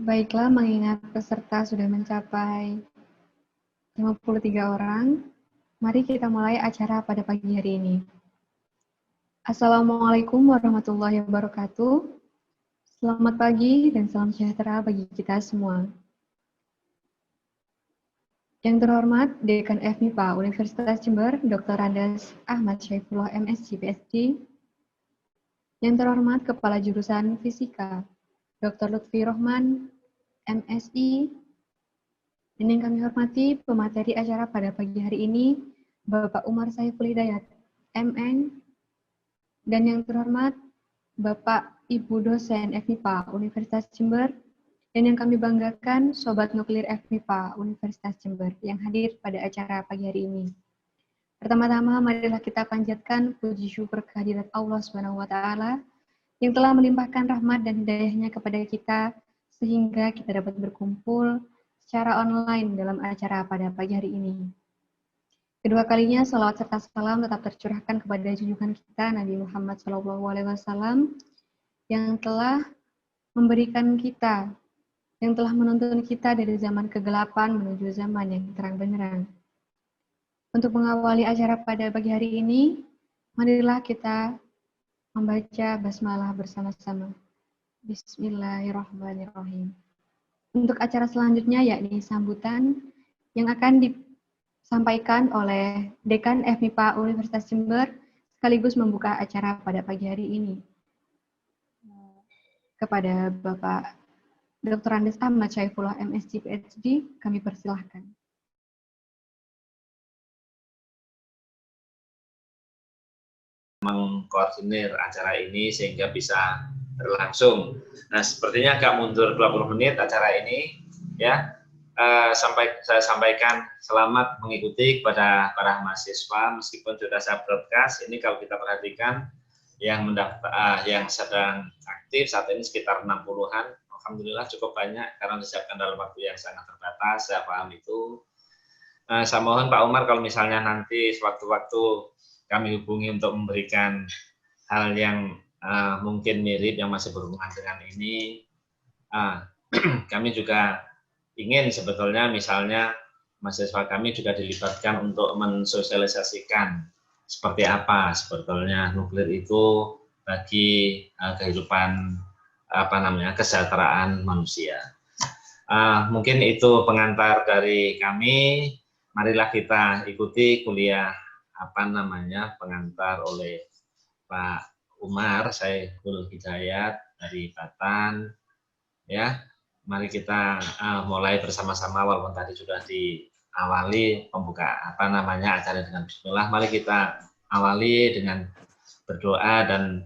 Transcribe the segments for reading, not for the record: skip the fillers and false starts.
Baiklah, mengingat peserta sudah mencapai 53 orang, mari kita mulai acara pada pagi hari ini. Assalamualaikum warahmatullahi wabarakatuh. Selamat pagi dan salam sejahtera bagi kita semua. Yang terhormat, Dekan FMIPA Universitas Jember, Dr. Andes Ahmad Syaifullah MSc PhD. Yang terhormat, Kepala Jurusan Fisika, Dr. Lutfi Rohman, MSI. Dan yang kami hormati, pemateri acara pada pagi hari ini, Bapak Umar Saiful Hidayat, MN. Dan yang terhormat, Bapak Ibu dosen FMIPA Universitas Jember. Dan yang kami banggakan, Sobat Nuklir FMIPA Universitas Jember yang hadir pada acara pagi hari ini. Pertama-tama, marilah kita panjatkan puji syukur kehadirat Allah SWT yang telah melimpahkan rahmat dan hidayahnya kepada kita sehingga kita dapat berkumpul secara online dalam acara pada pagi hari ini. Kedua kalinya, salawat serta salam tetap tercurahkan kepada junjungan kita Nabi Muhammad SAW yang telah memberikan kita, yang telah menuntun kita dari zaman kegelapan menuju zaman yang terang benderang. Untuk mengawali acara pada pagi hari ini, marilah kita membaca basmalah bersama-sama. Bismillahirrahmanirrahim. Untuk acara selanjutnya yakni sambutan yang akan disampaikan oleh Dekan FMIPA Universitas Jember sekaligus membuka acara pada pagi hari ini. Kepada Bapak Dr. Andes Ahmad Syaifullah MSc PhD, kami persilahkan. Mengkoordinir acara ini sehingga bisa berlangsung. Nah, sepertinya agak mundur 20 menit acara ini, ya. Saya sampaikan selamat mengikuti kepada para mahasiswa meskipun sudah saya broadcast. Ini kalau kita perhatikan yang mendaftar, yang sedang aktif saat ini sekitar 60-an. Alhamdulillah cukup banyak karena disiapkan dalam waktu yang sangat terbatas. Saya paham itu. Saya mohon Pak Umar kalau misalnya nanti sewaktu-waktu kami hubungi untuk memberikan hal yang mungkin mirip yang masih berhubungan dengan ini. Kami juga ingin sebetulnya misalnya mahasiswa kami juga dilibatkan untuk mensosialisasikan seperti apa sebetulnya nuklir itu bagi kehidupan kesejahteraan manusia. Mungkin itu pengantar dari kami. Marilah kita ikuti kuliah pengantar oleh Pak Umar Saiful Hidayat dari Batan, ya. Mari kita mulai bersama-sama walaupun tadi sudah diawali pembuka acara dengan bismillah. Mari kita awali dengan berdoa dan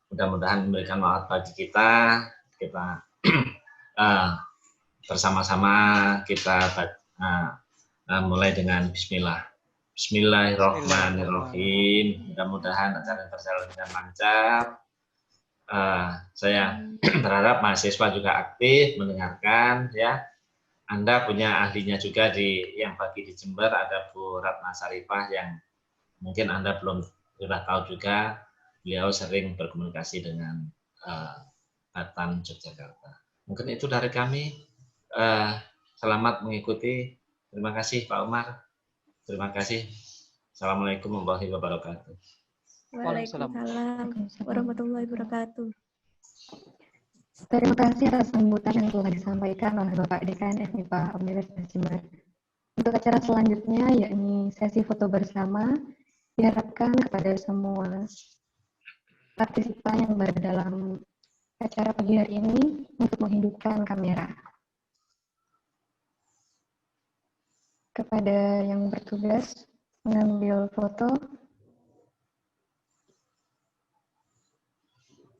mudah-mudahan memberikan manfaat bagi kita. Kita bersama-sama kita mulai dengan bismillah. Bismillahirrahmanirrahim. Mudah-mudahan acara berjalan dengan lancar. Saya berharap mahasiswa juga aktif mendengarkan, ya. Anda punya ahlinya juga yang bagi di Jember ada Bu Ratna Sarifah yang mungkin Anda belum sudah tahu juga. Beliau sering berkomunikasi dengan Batan Yogyakarta. Mungkin itu dari kami. Selamat mengikuti. Terima kasih Pak Umar. Terima kasih. Assalamualaikum warahmatullahi wabarakatuh. Waalaikumsalam warahmatullahi wabarakatuh. Terima kasih atas sambutan yang telah disampaikan oleh Bapak Dekan FMIPA Universitas Jember. Untuk acara selanjutnya yakni sesi foto bersama diharapkan kepada semua partisipan yang berada dalam acara pagi hari ini untuk menghidupkan kamera. Kepada yang bertugas mengambil foto,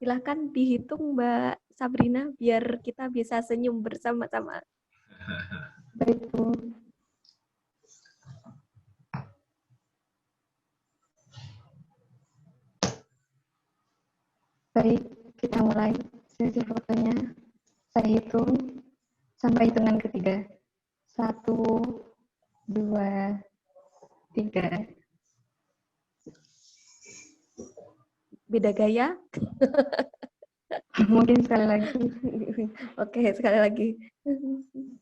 silahkan dihitung Mbak Sabrina biar kita bisa senyum bersama-sama. baik Bu. Baik, kita mulai sesi fotonya. Saya hitung sampai hitungan ketiga. 1, 2, 3. Beda gaya? Mungkin sekali lagi. Oke, sekali lagi.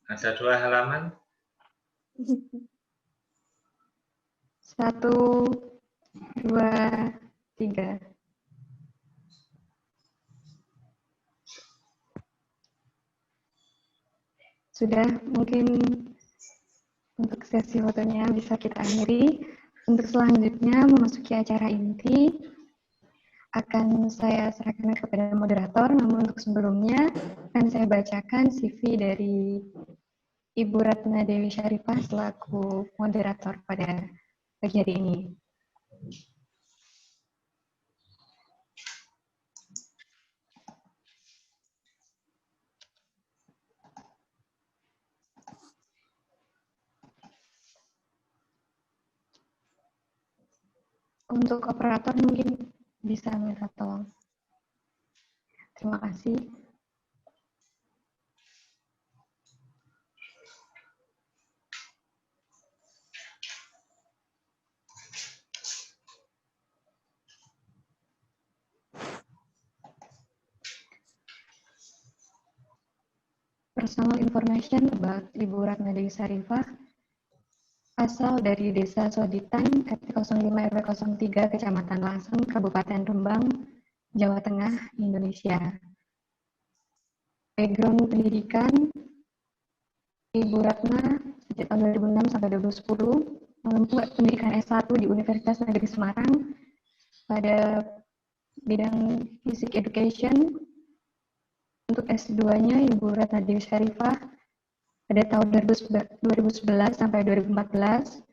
Ada 2 halaman. 1, 2, 3. Sudah, mungkin untuk sesi fotonya bisa kita akhiri. Untuk selanjutnya memasuki acara inti, akan saya serahkan kepada moderator, namun untuk sebelumnya akan saya bacakan CV dari Ibu Ratna Dewi Syarifah selaku moderator pada pagi hari ini. Untuk operator mungkin bisa minta tolong. Terima kasih. Personal information about Ibu Ratna Dewi Syarifah, asal dari Desa Soditan, KT 05 RW 03, Kecamatan Lasem, Kabupaten Rembang, Jawa Tengah, Indonesia. Background pendidikan, Ibu Ratna sejak tahun 2006 sampai 2010 menempuh pendidikan S1 di Universitas Negeri Semarang pada bidang Physics Education. Untuk S2-nya Ibu Ratna Dewi Syarifah pada tahun 2011 sampai 2014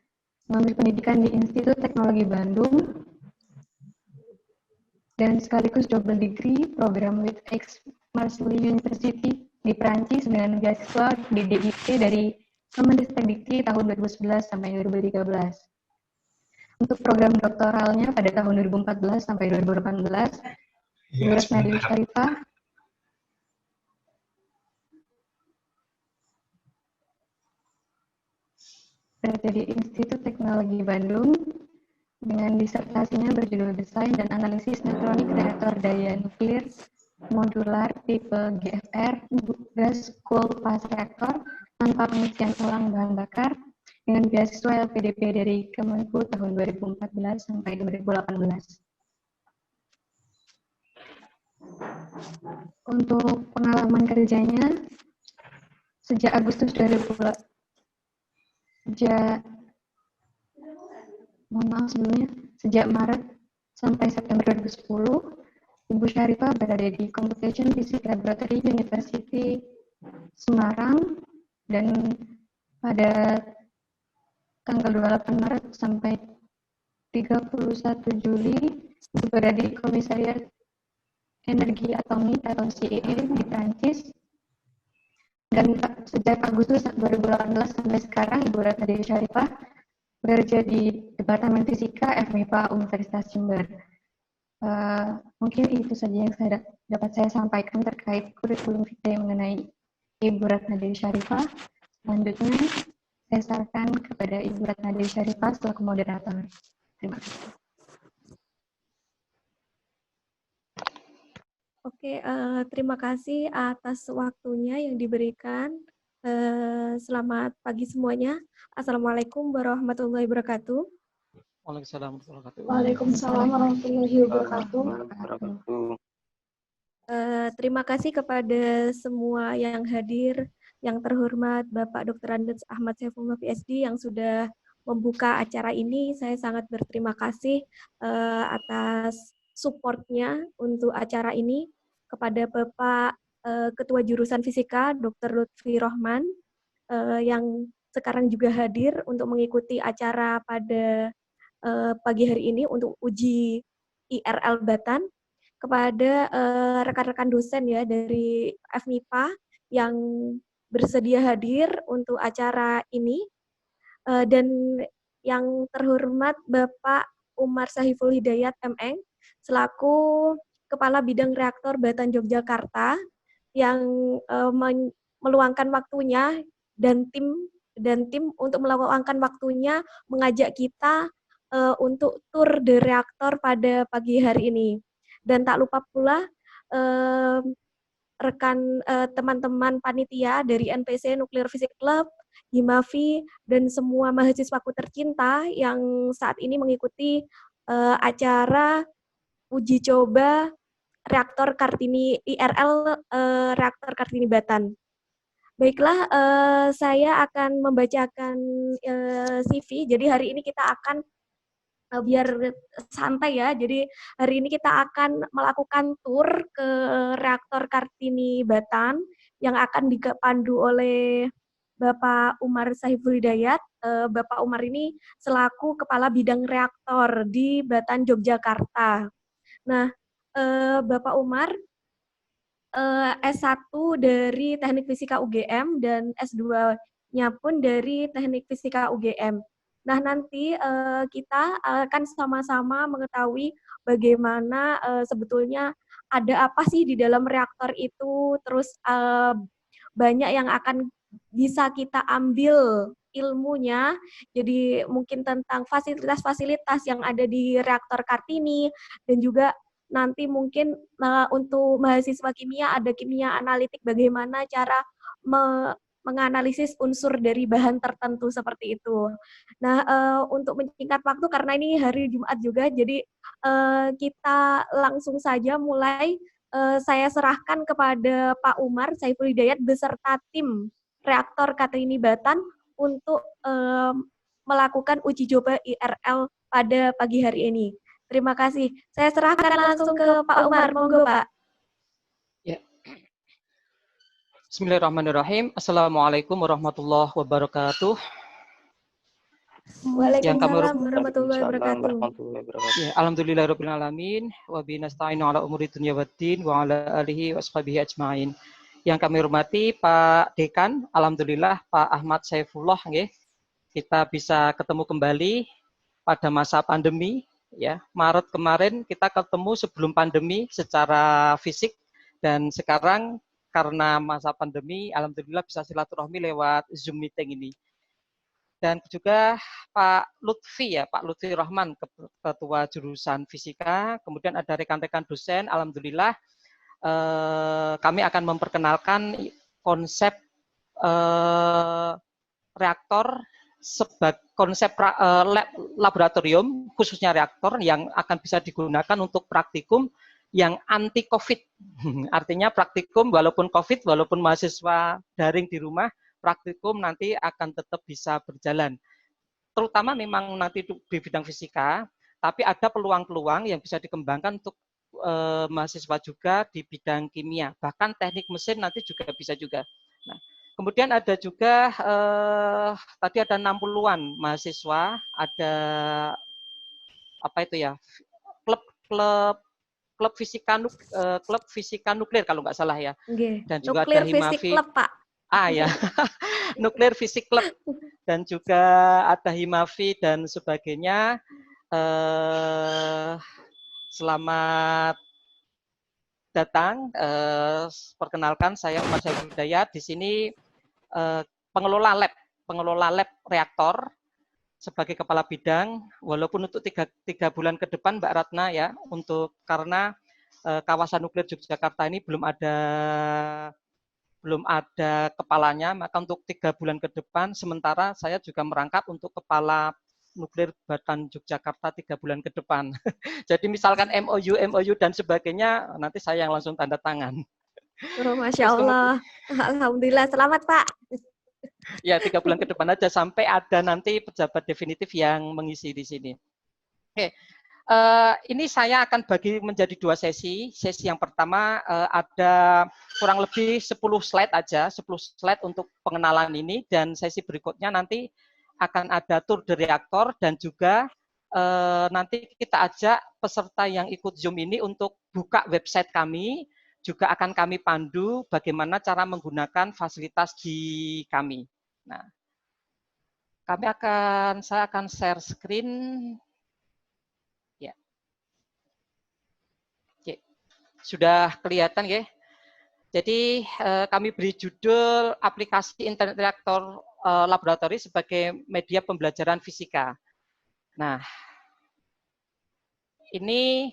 mengambil pendidikan di Institut Teknologi Bandung dan sekaligus double degree program with Aix-Marseille University di Prancis dengan beasiswa di DIP dari Kemendikbud tahun 2011 sampai 2013. Untuk program doktoralnya pada tahun 2014 sampai 2018, Ibu Ratna Dewi Syarifah berada di Institut Teknologi Bandung dengan disertasinya berjudul Desain dan Analisis Neutronik Reaktor Daya Nuklir Modular Tipe GFR Gas Cooled Fast Reactor tanpa pengisian ulang bahan bakar dengan beasiswa LPDP dari Kemenku tahun 2014 sampai 2018. Untuk pengalaman kerjanya, sejak Agustus 2018, sejak Maret sampai September 2010, Ibu Syarifah berada di Computation Physics Laboratory University Semarang dan pada tanggal 28 Maret sampai 31 Juli berada di Komisariat Energi Atomik atau CEA di Prancis. Dan sejak Agustus 2018 sampai sekarang, Ibu Ratna Dewi Syarifah bekerja di Departemen Fisika FMIPA Universitas Jember. Mungkin itu saja yang dapat saya sampaikan terkait kurikulum vitae mengenai Ibu Ratna Dewi Syarifah. Selanjutnya, saya sarankan kepada Ibu Ratna Dewi Syarifah selaku moderator. Terima kasih. Oke, terima kasih atas waktunya yang diberikan. Selamat pagi semuanya. Assalamualaikum warahmatullahi wabarakatuh. Waalaikumsalam warahmatullahi wabarakatuh. Terima kasih kepada semua yang hadir, yang terhormat Bapak Dr. Andes Ahmad Saifullah PhD yang sudah membuka acara ini. Saya sangat berterima kasih atas supportnya untuk acara ini kepada Bapak Ketua Jurusan Fisika Dr. Lutfi Rohman yang sekarang juga hadir untuk mengikuti acara pada pagi hari ini untuk uji IRL Batan, kepada rekan-rekan dosen ya dari FMIPA yang bersedia hadir untuk acara ini, dan yang terhormat Bapak Umar Sahiful Hidayat MM selaku Kepala Bidang Reaktor Batan Yogyakarta yang meluangkan waktunya dan tim untuk meluangkan waktunya mengajak kita untuk tur de reaktor pada pagi hari ini. Dan tak lupa pula teman-teman panitia dari NPC Nuclear Physics Club, Himavi, dan semua mahasiswaku tercinta yang saat ini mengikuti acara uji coba reaktor Kartini IRL reaktor Kartini Batan. Baiklah, saya akan membacakan CV. Jadi hari ini kita akan biar santai ya. Jadi hari ini kita akan melakukan tur ke reaktor Kartini Batan yang akan dipandu oleh Bapak Umar Saiful Hidayat. Bapak Umar ini selaku Kepala Bidang Reaktor di Batan, Yogyakarta. Nah, Bapak Umar S1 dari Teknik Fisika UGM dan S2-nya pun dari Teknik Fisika UGM. Nah, nanti kita akan sama-sama mengetahui bagaimana sebetulnya ada apa sih di dalam reaktor itu, terus banyak yang akan bisa kita ambil ilmunya, jadi mungkin tentang fasilitas-fasilitas yang ada di reaktor Kartini, dan juga nanti mungkin untuk mahasiswa kimia ada kimia analitik, bagaimana cara menganalisis unsur dari bahan tertentu seperti itu. Nah, untuk menyingkat waktu karena ini hari Jumat juga, jadi kita langsung saja mulai. Saya serahkan kepada Pak Umar Saiful Hidayat beserta tim reaktor Kartini Batan untuk melakukan uji coba IRL pada pagi hari ini. Terima kasih. Saya serahkan langsung ke Pak Umar. Monggo, Pak. Ya. Bismillahirrahmanirrahim. Assalamualaikum warahmatullahi wabarakatuh. Waalaikumsalam warahmatullahi wabarakatuh. Ya, alhamdulillahirabbil alamin wa bihi nasta'inu ala umuri dunya waddin wa ala alihi washabihi ajmain. Yang kami hormati Pak Dekan, alhamdulillah Pak Ahmad Saifullah nggih. Kita bisa ketemu kembali pada masa pandemi ya. Maret kemarin kita ketemu sebelum pandemi secara fisik, dan sekarang karena masa pandemi alhamdulillah bisa silaturahmi lewat Zoom meeting ini. Dan juga Pak Lutfi ya, Pak Lutfi Rahman, Ketua Jurusan Fisika, kemudian ada rekan-rekan dosen, alhamdulillah kami akan memperkenalkan konsep reaktor sebagai konsep laboratorium, khususnya reaktor yang akan bisa digunakan untuk praktikum yang anti COVID. Artinya praktikum walaupun COVID, walaupun mahasiswa daring di rumah, praktikum nanti akan tetap bisa berjalan. Terutama memang nanti di bidang fisika, tapi ada peluang-peluang yang bisa dikembangkan untuk mahasiswa juga di bidang kimia. Bahkan teknik mesin nanti juga bisa juga. Nah, kemudian ada juga, tadi ada 60-an mahasiswa, ada apa itu ya, klub fisika nuklir kalau nggak salah ya. Okay. Dan juga Nuklir ada Himavi. Fisik Club, Pak. Ya, Nuclear Physics Club, dan juga ada Himavi dan sebagainya. Selamat datang. Perkenalkan, saya Umar Saiful Hidayat. Di sini pengelola lab reaktor sebagai kepala bidang. Walaupun untuk tiga bulan ke depan, Mbak Ratna ya, karena kawasan nuklir Yogyakarta ini belum ada kepalanya, maka untuk 3 bulan ke depan, sementara saya juga merangkap untuk kepala nuklir Batan Yogyakarta 3 bulan ke depan. Jadi misalkan MOU dan sebagainya, nanti saya yang langsung tanda tangan. Oh, Masya Allah. Alhamdulillah, selamat Pak. Ya, 3 bulan ke depan aja, sampai ada nanti pejabat definitif yang mengisi di sini. Oke. Ini saya akan bagi menjadi 2 sesi. Sesi yang pertama ada kurang lebih 10 slide aja, 10 slide untuk pengenalan ini, dan sesi berikutnya nanti akan ada tour de reaktor, dan juga nanti kita ajak peserta yang ikut Zoom ini untuk buka website kami, juga akan kami pandu bagaimana cara menggunakan fasilitas di kami. Nah, saya akan share screen. Sudah kelihatan ya. Jadi kami beri judul aplikasi internet reaktor laboratori sebagai media pembelajaran fisika. Nah, ini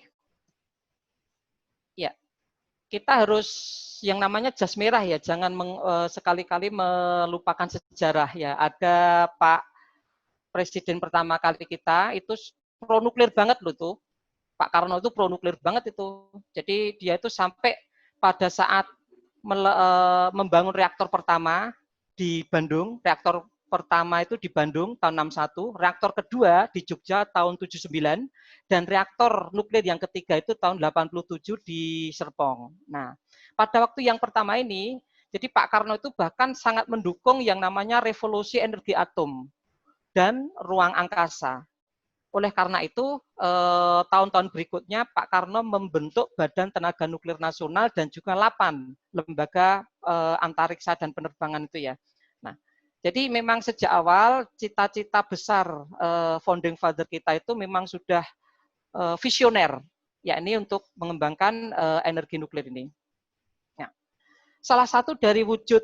ya. kita harus yang namanya jas merah ya, jangan sekali-kali melupakan sejarah ya. Ada Pak Presiden pertama kali kita itu pro nuklir banget loh tuh. Pak Karno itu pro nuklir banget itu. Jadi dia itu sampai pada saat membangun reaktor pertama di Bandung, reaktor pertama itu di Bandung tahun 61, reaktor kedua di Jogja tahun 79, dan reaktor nuklir yang ketiga itu tahun 87 di Serpong. Nah, pada waktu yang pertama ini, jadi Pak Karno itu bahkan sangat mendukung yang namanya revolusi energi atom dan ruang angkasa. Oleh karena itu, tahun-tahun berikutnya Pak Karno membentuk Badan Tenaga Nuklir Nasional dan juga 8 lembaga antariksa dan penerbangan itu ya. Nah, jadi memang sejak awal cita-cita besar founding father kita itu memang sudah visioner, yakni untuk mengembangkan energi nuklir ini. Nah, salah satu dari wujud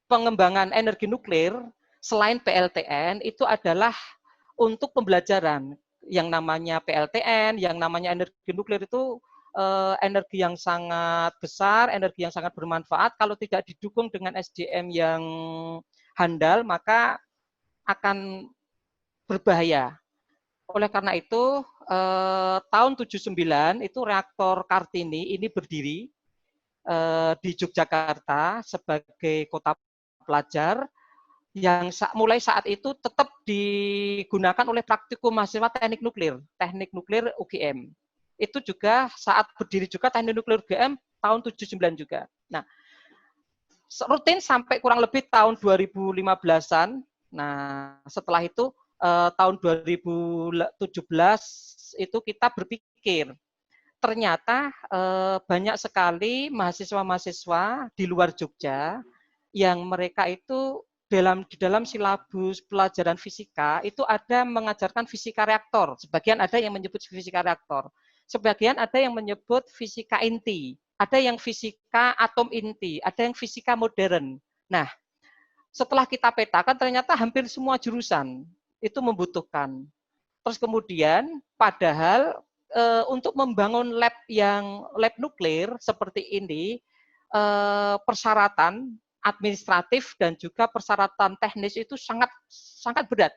pengembangan energi nuklir selain PLTN itu adalah untuk pembelajaran. Yang namanya PLTN, yang namanya energi nuklir itu energi yang sangat besar, energi yang sangat bermanfaat. Kalau tidak didukung dengan SDM yang handal, maka akan berbahaya. Oleh karena itu, tahun 79 itu reaktor Kartini ini berdiri di Yogyakarta sebagai kota pelajar, yang mulai saat itu tetap digunakan oleh praktikum mahasiswa teknik nuklir UGM. Itu juga saat berdiri juga teknik nuklir UGM tahun 79 juga. Nah, rutin sampai kurang lebih tahun 2015-an. Nah, setelah itu tahun 2017 itu kita berpikir ternyata banyak sekali mahasiswa-mahasiswa di luar Jogja yang mereka itu di dalam silabus pelajaran fisika itu ada mengajarkan fisika reaktor. Sebagian ada yang menyebut fisika reaktor. Sebagian ada yang menyebut fisika inti. Ada yang fisika atom inti. Ada yang fisika modern. Nah, setelah kita petakan ternyata hampir semua jurusan itu membutuhkan. Terus kemudian padahal untuk membangun lab nuklir seperti ini persyaratan administratif dan juga persyaratan teknis itu sangat berat.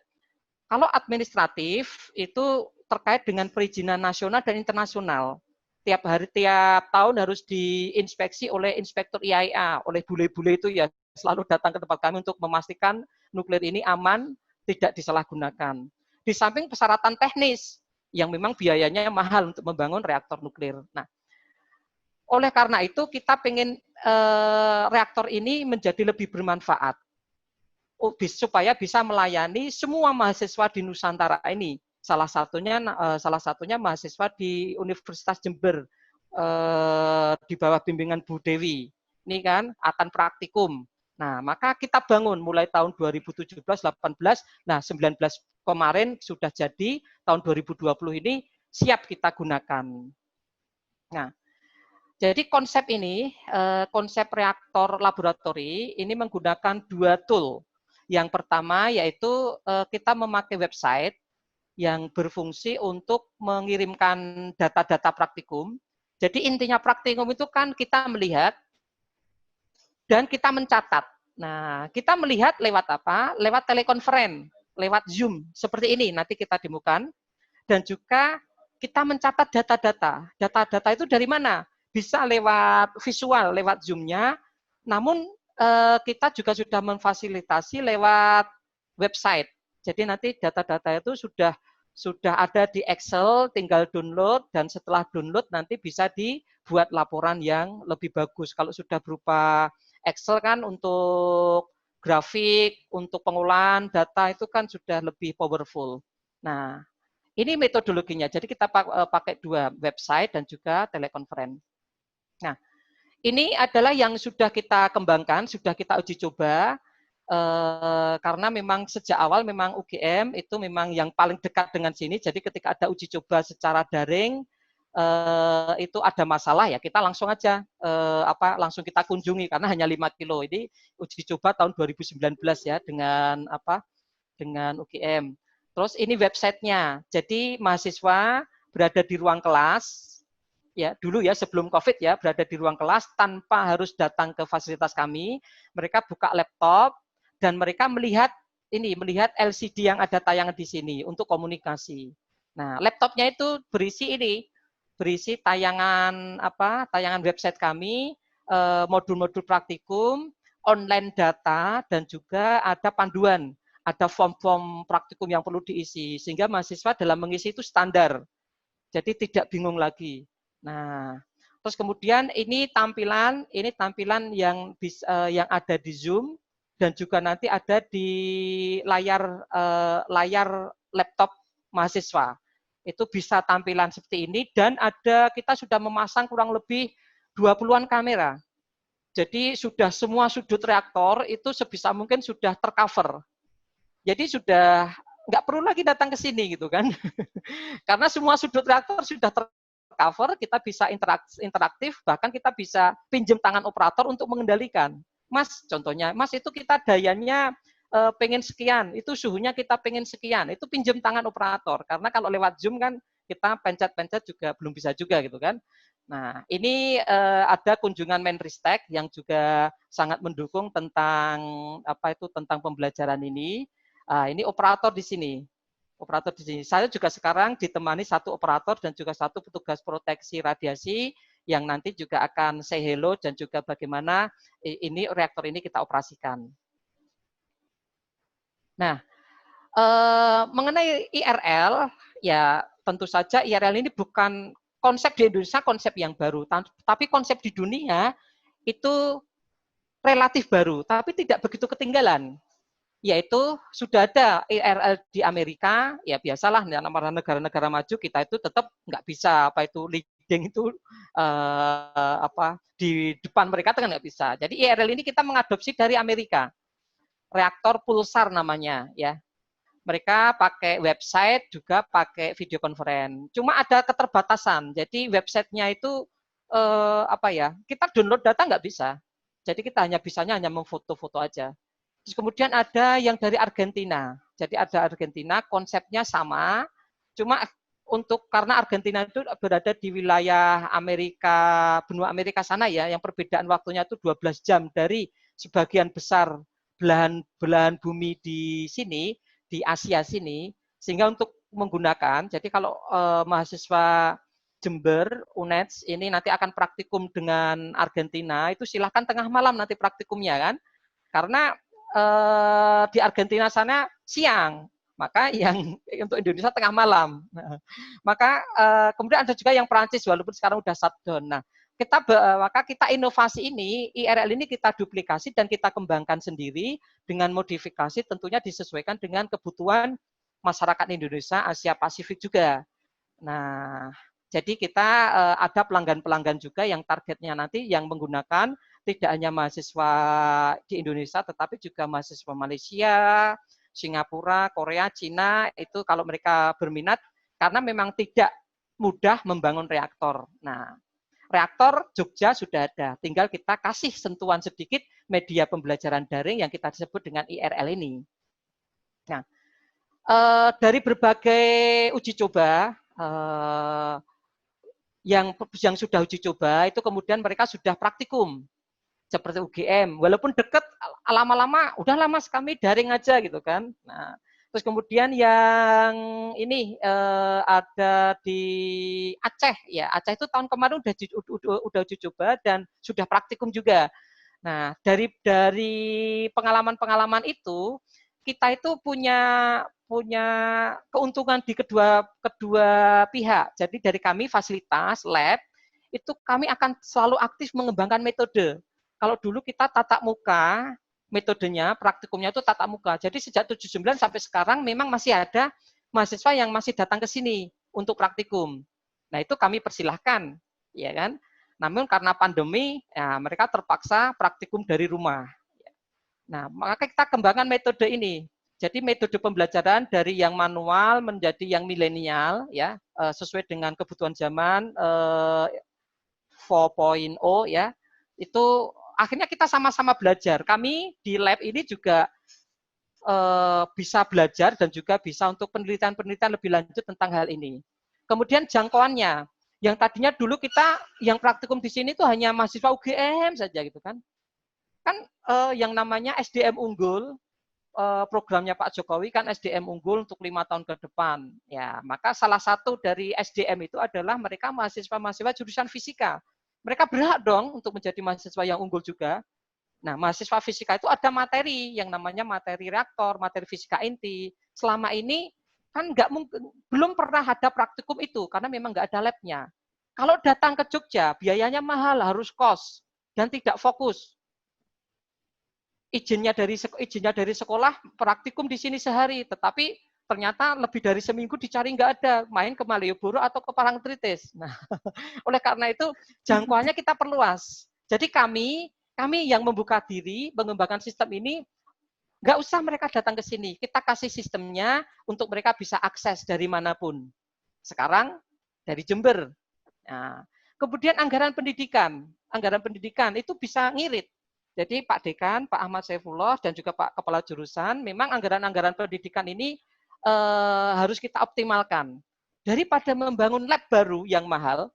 Kalau administratif itu terkait dengan perizinan nasional dan internasional. Tiap tahun harus diinspeksi oleh inspektur IAEA, oleh bule-bule itu ya selalu datang ke tempat kami untuk memastikan nuklir ini aman, tidak disalahgunakan. Di samping persyaratan teknis yang memang biayanya mahal untuk membangun reaktor nuklir. Nah, oleh karena itu kita pengen reaktor ini menjadi lebih bermanfaat supaya bisa melayani semua mahasiswa di Nusantara ini. Salah satunya mahasiswa di Universitas Jember di bawah bimbingan Bu Dewi. Ini kan akan praktikum. Nah, maka kita bangun mulai tahun 2017, 18, nah 19 kemarin sudah jadi, tahun 2020 ini siap kita gunakan. Nah, jadi konsep ini, konsep reaktor laboratori ini menggunakan 2 tool. Yang pertama yaitu kita memakai website yang berfungsi untuk mengirimkan data-data praktikum. Jadi intinya praktikum itu kan kita melihat dan kita mencatat. Nah, kita melihat lewat apa? Lewat telekonferen, lewat Zoom. Seperti ini, nanti kita demokan. Dan juga kita mencatat data-data. Data-data itu dari mana? Bisa lewat visual, lewat Zoom-nya, namun kita juga sudah memfasilitasi lewat website. Jadi nanti data-data itu sudah ada di Excel, tinggal download, dan setelah download nanti bisa dibuat laporan yang lebih bagus. Kalau sudah berupa Excel kan untuk grafik, untuk pengolahan data itu kan sudah lebih powerful. Nah, ini metodologinya. Jadi kita pakai 2 website dan juga telekonferen. Nah, ini adalah yang sudah kita kembangkan, sudah kita uji coba, karena memang sejak awal memang UGM itu memang yang paling dekat dengan sini, jadi ketika ada uji coba secara daring, itu ada masalah ya, kita langsung aja, langsung kita kunjungi, karena hanya 5 kilo, ini uji coba tahun 2019 ya, dengan UGM. Terus ini websitenya, jadi mahasiswa berada di ruang kelas, ya dulu ya sebelum COVID ya berada di ruang kelas tanpa harus datang ke fasilitas kami. Mereka buka laptop dan mereka melihat LCD yang ada tayangan di sini untuk komunikasi. Nah, laptopnya itu berisi tayangan tayangan website kami, modul-modul praktikum, online data, dan juga ada panduan, ada form-form praktikum yang perlu diisi, sehingga mahasiswa dalam mengisi itu standar, jadi tidak bingung lagi. Nah, terus kemudian ini tampilan yang ada di Zoom, dan juga nanti ada di layar laptop mahasiswa. Itu bisa tampilan seperti ini, dan kita sudah memasang kurang lebih 20-an kamera. Jadi sudah semua sudut reaktor itu sebisa mungkin sudah tercover. Jadi sudah nggak perlu lagi datang ke sini gitu kan. Karena semua sudut reaktor sudah tercover, kita bisa interaktif, bahkan kita bisa pinjam tangan operator untuk mengendalikan. Mas, contohnya, Mas itu kita dayanya pengen sekian, itu suhunya kita pengen sekian, itu pinjam tangan operator. Karena kalau lewat Zoom kan kita pencet-pencet juga belum bisa juga gitu kan. Nah, ini ada kunjungan Menristek yang juga sangat mendukung tentang tentang pembelajaran ini. Ini operator di sini. Operator di sini. Saya juga sekarang ditemani satu operator dan juga satu petugas proteksi radiasi yang nanti juga akan say hello dan juga bagaimana ini reaktor ini kita operasikan. Nah, mengenai IRL, ya tentu saja IRL ini bukan konsep di Indonesia, konsep yang baru, tapi konsep di dunia itu relatif baru, tapi tidak begitu ketinggalan. Yaitu sudah ada IRL di Amerika, ya biasalah negara-negara maju kita itu tetap nggak bisa leading itu di depan mereka kan nggak bisa. Jadi IRL ini kita mengadopsi dari Amerika. Reaktor pulsar namanya ya. Mereka pakai website juga pakai video conference. Cuma ada keterbatasan. Jadi websitenya itu kita download data nggak bisa. Jadi kita hanya memfoto-foto aja. Terus kemudian ada yang dari Argentina. Jadi ada Argentina, konsepnya sama. Cuma karena Argentina itu berada di wilayah Amerika, benua Amerika sana ya, yang perbedaan waktunya itu 12 jam dari sebagian besar belahan bumi di sini, di Asia sini, sehingga untuk menggunakan, jadi kalau mahasiswa Jember, UNED ini nanti akan praktikum dengan Argentina, itu silahkan tengah malam nanti praktikumnya kan, karena di Argentina sana siang, maka yang untuk Indonesia tengah malam. Maka kemudian ada juga yang Perancis, walaupun sekarang udah shutdown. Nah, maka kita inovasi ini, IRL ini kita duplikasi dan kita kembangkan sendiri dengan modifikasi tentunya disesuaikan dengan kebutuhan masyarakat Indonesia, Asia Pasifik juga. Nah, jadi kita ada pelanggan-pelanggan juga yang targetnya nanti yang menggunakan tidak hanya mahasiswa di Indonesia, tetapi juga mahasiswa Malaysia, Singapura, Korea, Cina, itu kalau mereka berminat, karena memang tidak mudah membangun reaktor. Nah, reaktor Jogja sudah ada, tinggal kita kasih sentuhan sedikit media pembelajaran daring yang kita sebut dengan IRL ini. Nah, dari berbagai uji coba yang sudah uji coba itu kemudian mereka sudah praktikum seperti UGM, walaupun dekat lama-lama udah lama kami daring aja gitu kan. Nah, terus kemudian yang ini ada di Aceh ya, Aceh itu tahun kemarin udah uji coba dan sudah praktikum juga. Nah, dari pengalaman-pengalaman itu kita itu punya keuntungan di kedua pihak. Jadi dari kami fasilitas lab itu kami akan selalu aktif mengembangkan metode. Kalau dulu kita tatap muka, metodenya, praktikumnya itu tatap muka. Jadi sejak 79 sampai sekarang memang masih ada mahasiswa yang masih datang ke sini untuk praktikum. Nah, itu kami persilahkan, ya kan? Namun karena pandemi, ya, mereka terpaksa praktikum dari rumah. Nah, maka kita kembangkan metode ini. Jadi metode pembelajaran dari yang manual menjadi yang milenial, ya, sesuai dengan kebutuhan zaman 4.0, ya. Itu akhirnya kita sama-sama belajar. Kami di lab ini juga bisa belajar dan juga bisa untuk penelitian-penelitian lebih lanjut tentang hal ini. Kemudian jangkauannya, Yang tadinya dulu kita yang praktikum di sini tuh hanya mahasiswa UGM saja gitu kan. Kan yang namanya SDM unggul, programnya Pak Jokowi kan SDM unggul untuk 5 tahun ke depan. Ya, maka salah satu dari SDM itu adalah mereka mahasiswa-mahasiswa jurusan fisika. Mereka berhak dong untuk menjadi mahasiswa yang unggul juga. Nah, mahasiswa fisika itu ada materi yang namanya materi reaktor, materi fisika inti. Selama ini kan belum pernah ada praktikum itu karena memang nggak ada labnya. Kalau datang ke Jogja, biayanya mahal, harus kos dan tidak fokus. Izinnya dari sekolah praktikum di sini sehari, tetapi ternyata lebih dari seminggu dicari nggak ada, main ke Malioboro atau ke Parangtritis. Nah, oleh karena itu jangkauannya kita perluas. Jadi kami yang membuka diri, mengembangkan sistem ini, nggak usah mereka datang ke sini. Kita kasih sistemnya untuk mereka bisa akses dari manapun. Sekarang dari Jember. Nah, kemudian anggaran pendidikan itu bisa ngirit. Jadi Pak Dekan, Pak Ahmad Saifullah, dan juga Pak Kepala Jurusan, memang anggaran-anggaran pendidikan ini harus kita optimalkan. Daripada membangun lab baru yang mahal,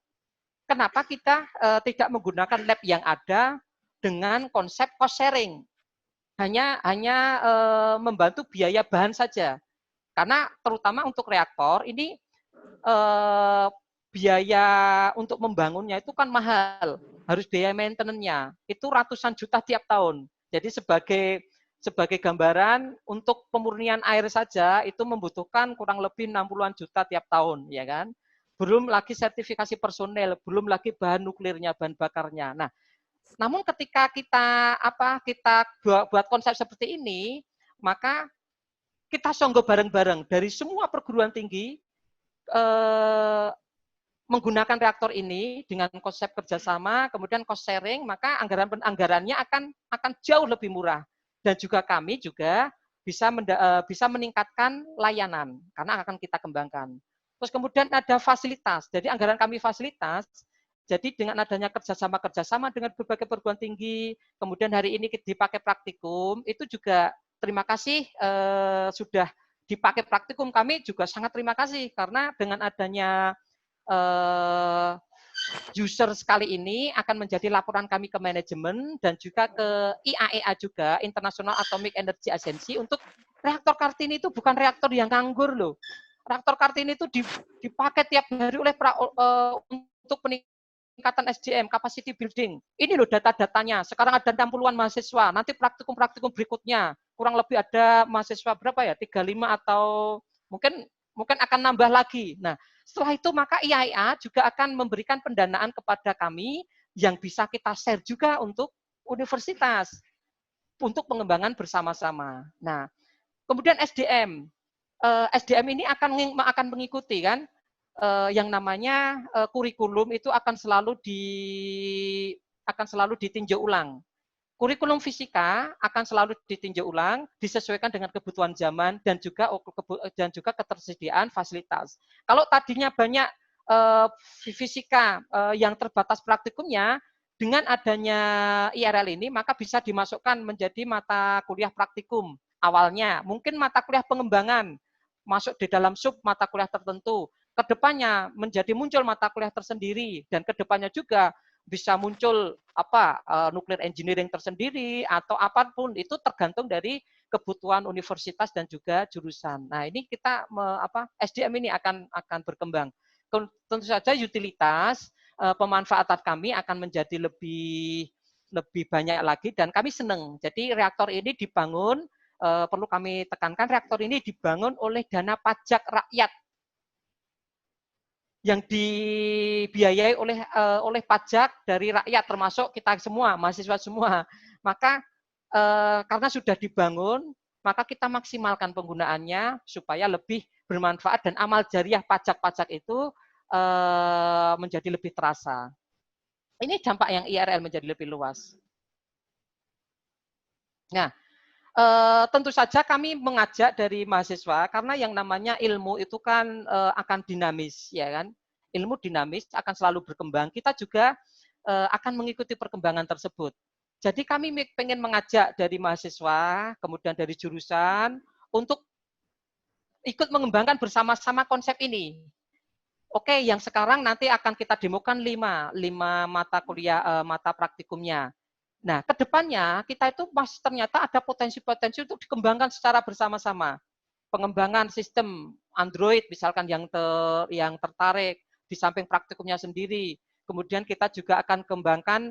kenapa kita tidak menggunakan lab yang ada dengan konsep cost sharing? Hanya membantu biaya bahan saja. Karena terutama untuk reaktor, ini biaya untuk membangunnya itu kan mahal. Harus biaya maintenance-nya. Itu ratusan juta tiap tahun. Jadi sebagai gambaran, untuk pemurnian air saja itu membutuhkan kurang lebih 60-an juta tiap tahun, ya kan? Belum lagi sertifikasi personel, belum lagi bahan nuklirnya, bahan bakarnya. Nah, namun ketika kita buat konsep seperti ini, maka kita songgo bareng-bareng dari semua perguruan tinggi menggunakan reaktor ini dengan konsep kerjasama, kemudian cost sharing, maka anggarannya akan jauh lebih murah. Dan juga kami juga bisa meningkatkan layanan karena akan kita kembangkan. Terus kemudian ada fasilitas. Jadi anggaran kami fasilitas. Jadi dengan adanya kerjasama dengan berbagai perguruan tinggi, kemudian hari ini dipakai praktikum, itu juga terima kasih sudah dipakai praktikum, kami juga sangat terima kasih karena dengan adanya user sekali ini akan menjadi laporan kami ke manajemen dan juga ke IAEA juga, International Atomic Energy Agency, untuk reaktor Kartini itu bukan reaktor yang nganggur loh. Reaktor Kartini itu dipakai tiap hari oleh untuk peningkatan SDM, capacity building. Ini loh data-datanya. Sekarang ada 60-an mahasiswa. Nanti praktikum-praktikum berikutnya kurang lebih ada mahasiswa berapa ya? 35 atau mungkin akan nambah lagi. Nah, setelah itu maka IAEA juga akan memberikan pendanaan kepada kami yang bisa kita share juga untuk universitas untuk pengembangan bersama-sama. Nah, kemudian SDM. SDM ini akan mengikuti kan yang namanya kurikulum itu akan selalu ditinjau ulang. Kurikulum fisika akan selalu ditinjau ulang, disesuaikan dengan kebutuhan zaman dan juga ketersediaan fasilitas. Kalau tadinya banyak fisika yang terbatas praktikumnya, dengan adanya IRL ini maka bisa dimasukkan menjadi mata kuliah praktikum awalnya. Mungkin mata kuliah pengembangan masuk di dalam sub mata kuliah tertentu. Kedepannya muncul mata kuliah tersendiri dan kedepannya juga bisa muncul nuklir engineering tersendiri atau apapun, itu tergantung dari kebutuhan universitas dan juga jurusan. Nah, ini kita SDM ini akan berkembang. Tentu saja utilitas pemanfaatan kami akan menjadi lebih banyak lagi dan kami senang. Jadi reaktor ini dibangun, perlu kami tekankan, reaktor ini dibangun oleh dana pajak rakyat yang dibiayai oleh pajak dari rakyat, termasuk kita semua, mahasiswa semua. Maka karena sudah dibangun, maka kita maksimalkan penggunaannya supaya lebih bermanfaat dan amal jariah pajak-pajak itu menjadi lebih terasa. Ini dampak yang IRL menjadi lebih luas. Nah, tentu saja kami mengajak dari mahasiswa karena yang namanya ilmu itu kan akan dinamis, ya kan? Ilmu dinamis akan selalu berkembang. Kita juga akan mengikuti perkembangan tersebut. Jadi kami pengen mengajak dari mahasiswa, kemudian dari jurusan untuk ikut mengembangkan bersama-sama konsep ini. Oke, yang sekarang nanti akan kita demokan 5 mata kuliah, mata praktikumnya. Nah, ke depannya kita itu masih ternyata ada potensi-potensi untuk dikembangkan secara bersama-sama. Pengembangan sistem Android misalkan yang tertarik di samping praktikumnya sendiri. Kemudian kita juga akan kembangkan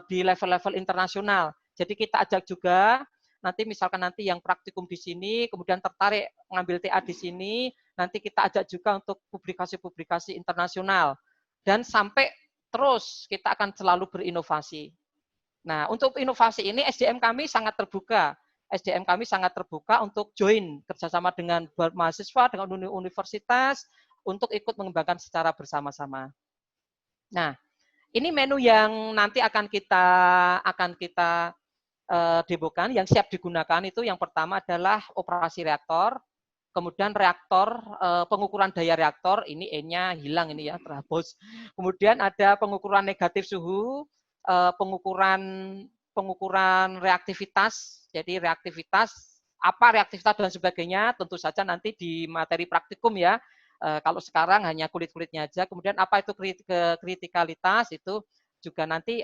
di level-level internasional. Jadi kita ajak juga nanti misalkan nanti yang praktikum di sini, kemudian tertarik ngambil TA di sini, nanti kita ajak juga untuk publikasi-publikasi internasional. Dan sampai terus kita akan selalu berinovasi. Nah, untuk inovasi ini SDM kami sangat terbuka. SDM kami sangat terbuka untuk join kerjasama dengan mahasiswa, dengan universitas, untuk ikut mengembangkan secara bersama-sama. Nah, ini menu yang nanti akan kita demokan, yang siap digunakan itu yang pertama adalah operasi reaktor, kemudian reaktor, pengukuran daya reaktor, ini E-nya hilang ini ya, terhapus. Kemudian ada pengukuran negatif suhu, pengukuran reaktivitas, jadi reaktivitas, apa reaktivitas dan sebagainya, tentu saja nanti di materi praktikum ya, kalau sekarang hanya kulit-kulitnya aja, kemudian apa itu kritikalitas, itu juga nanti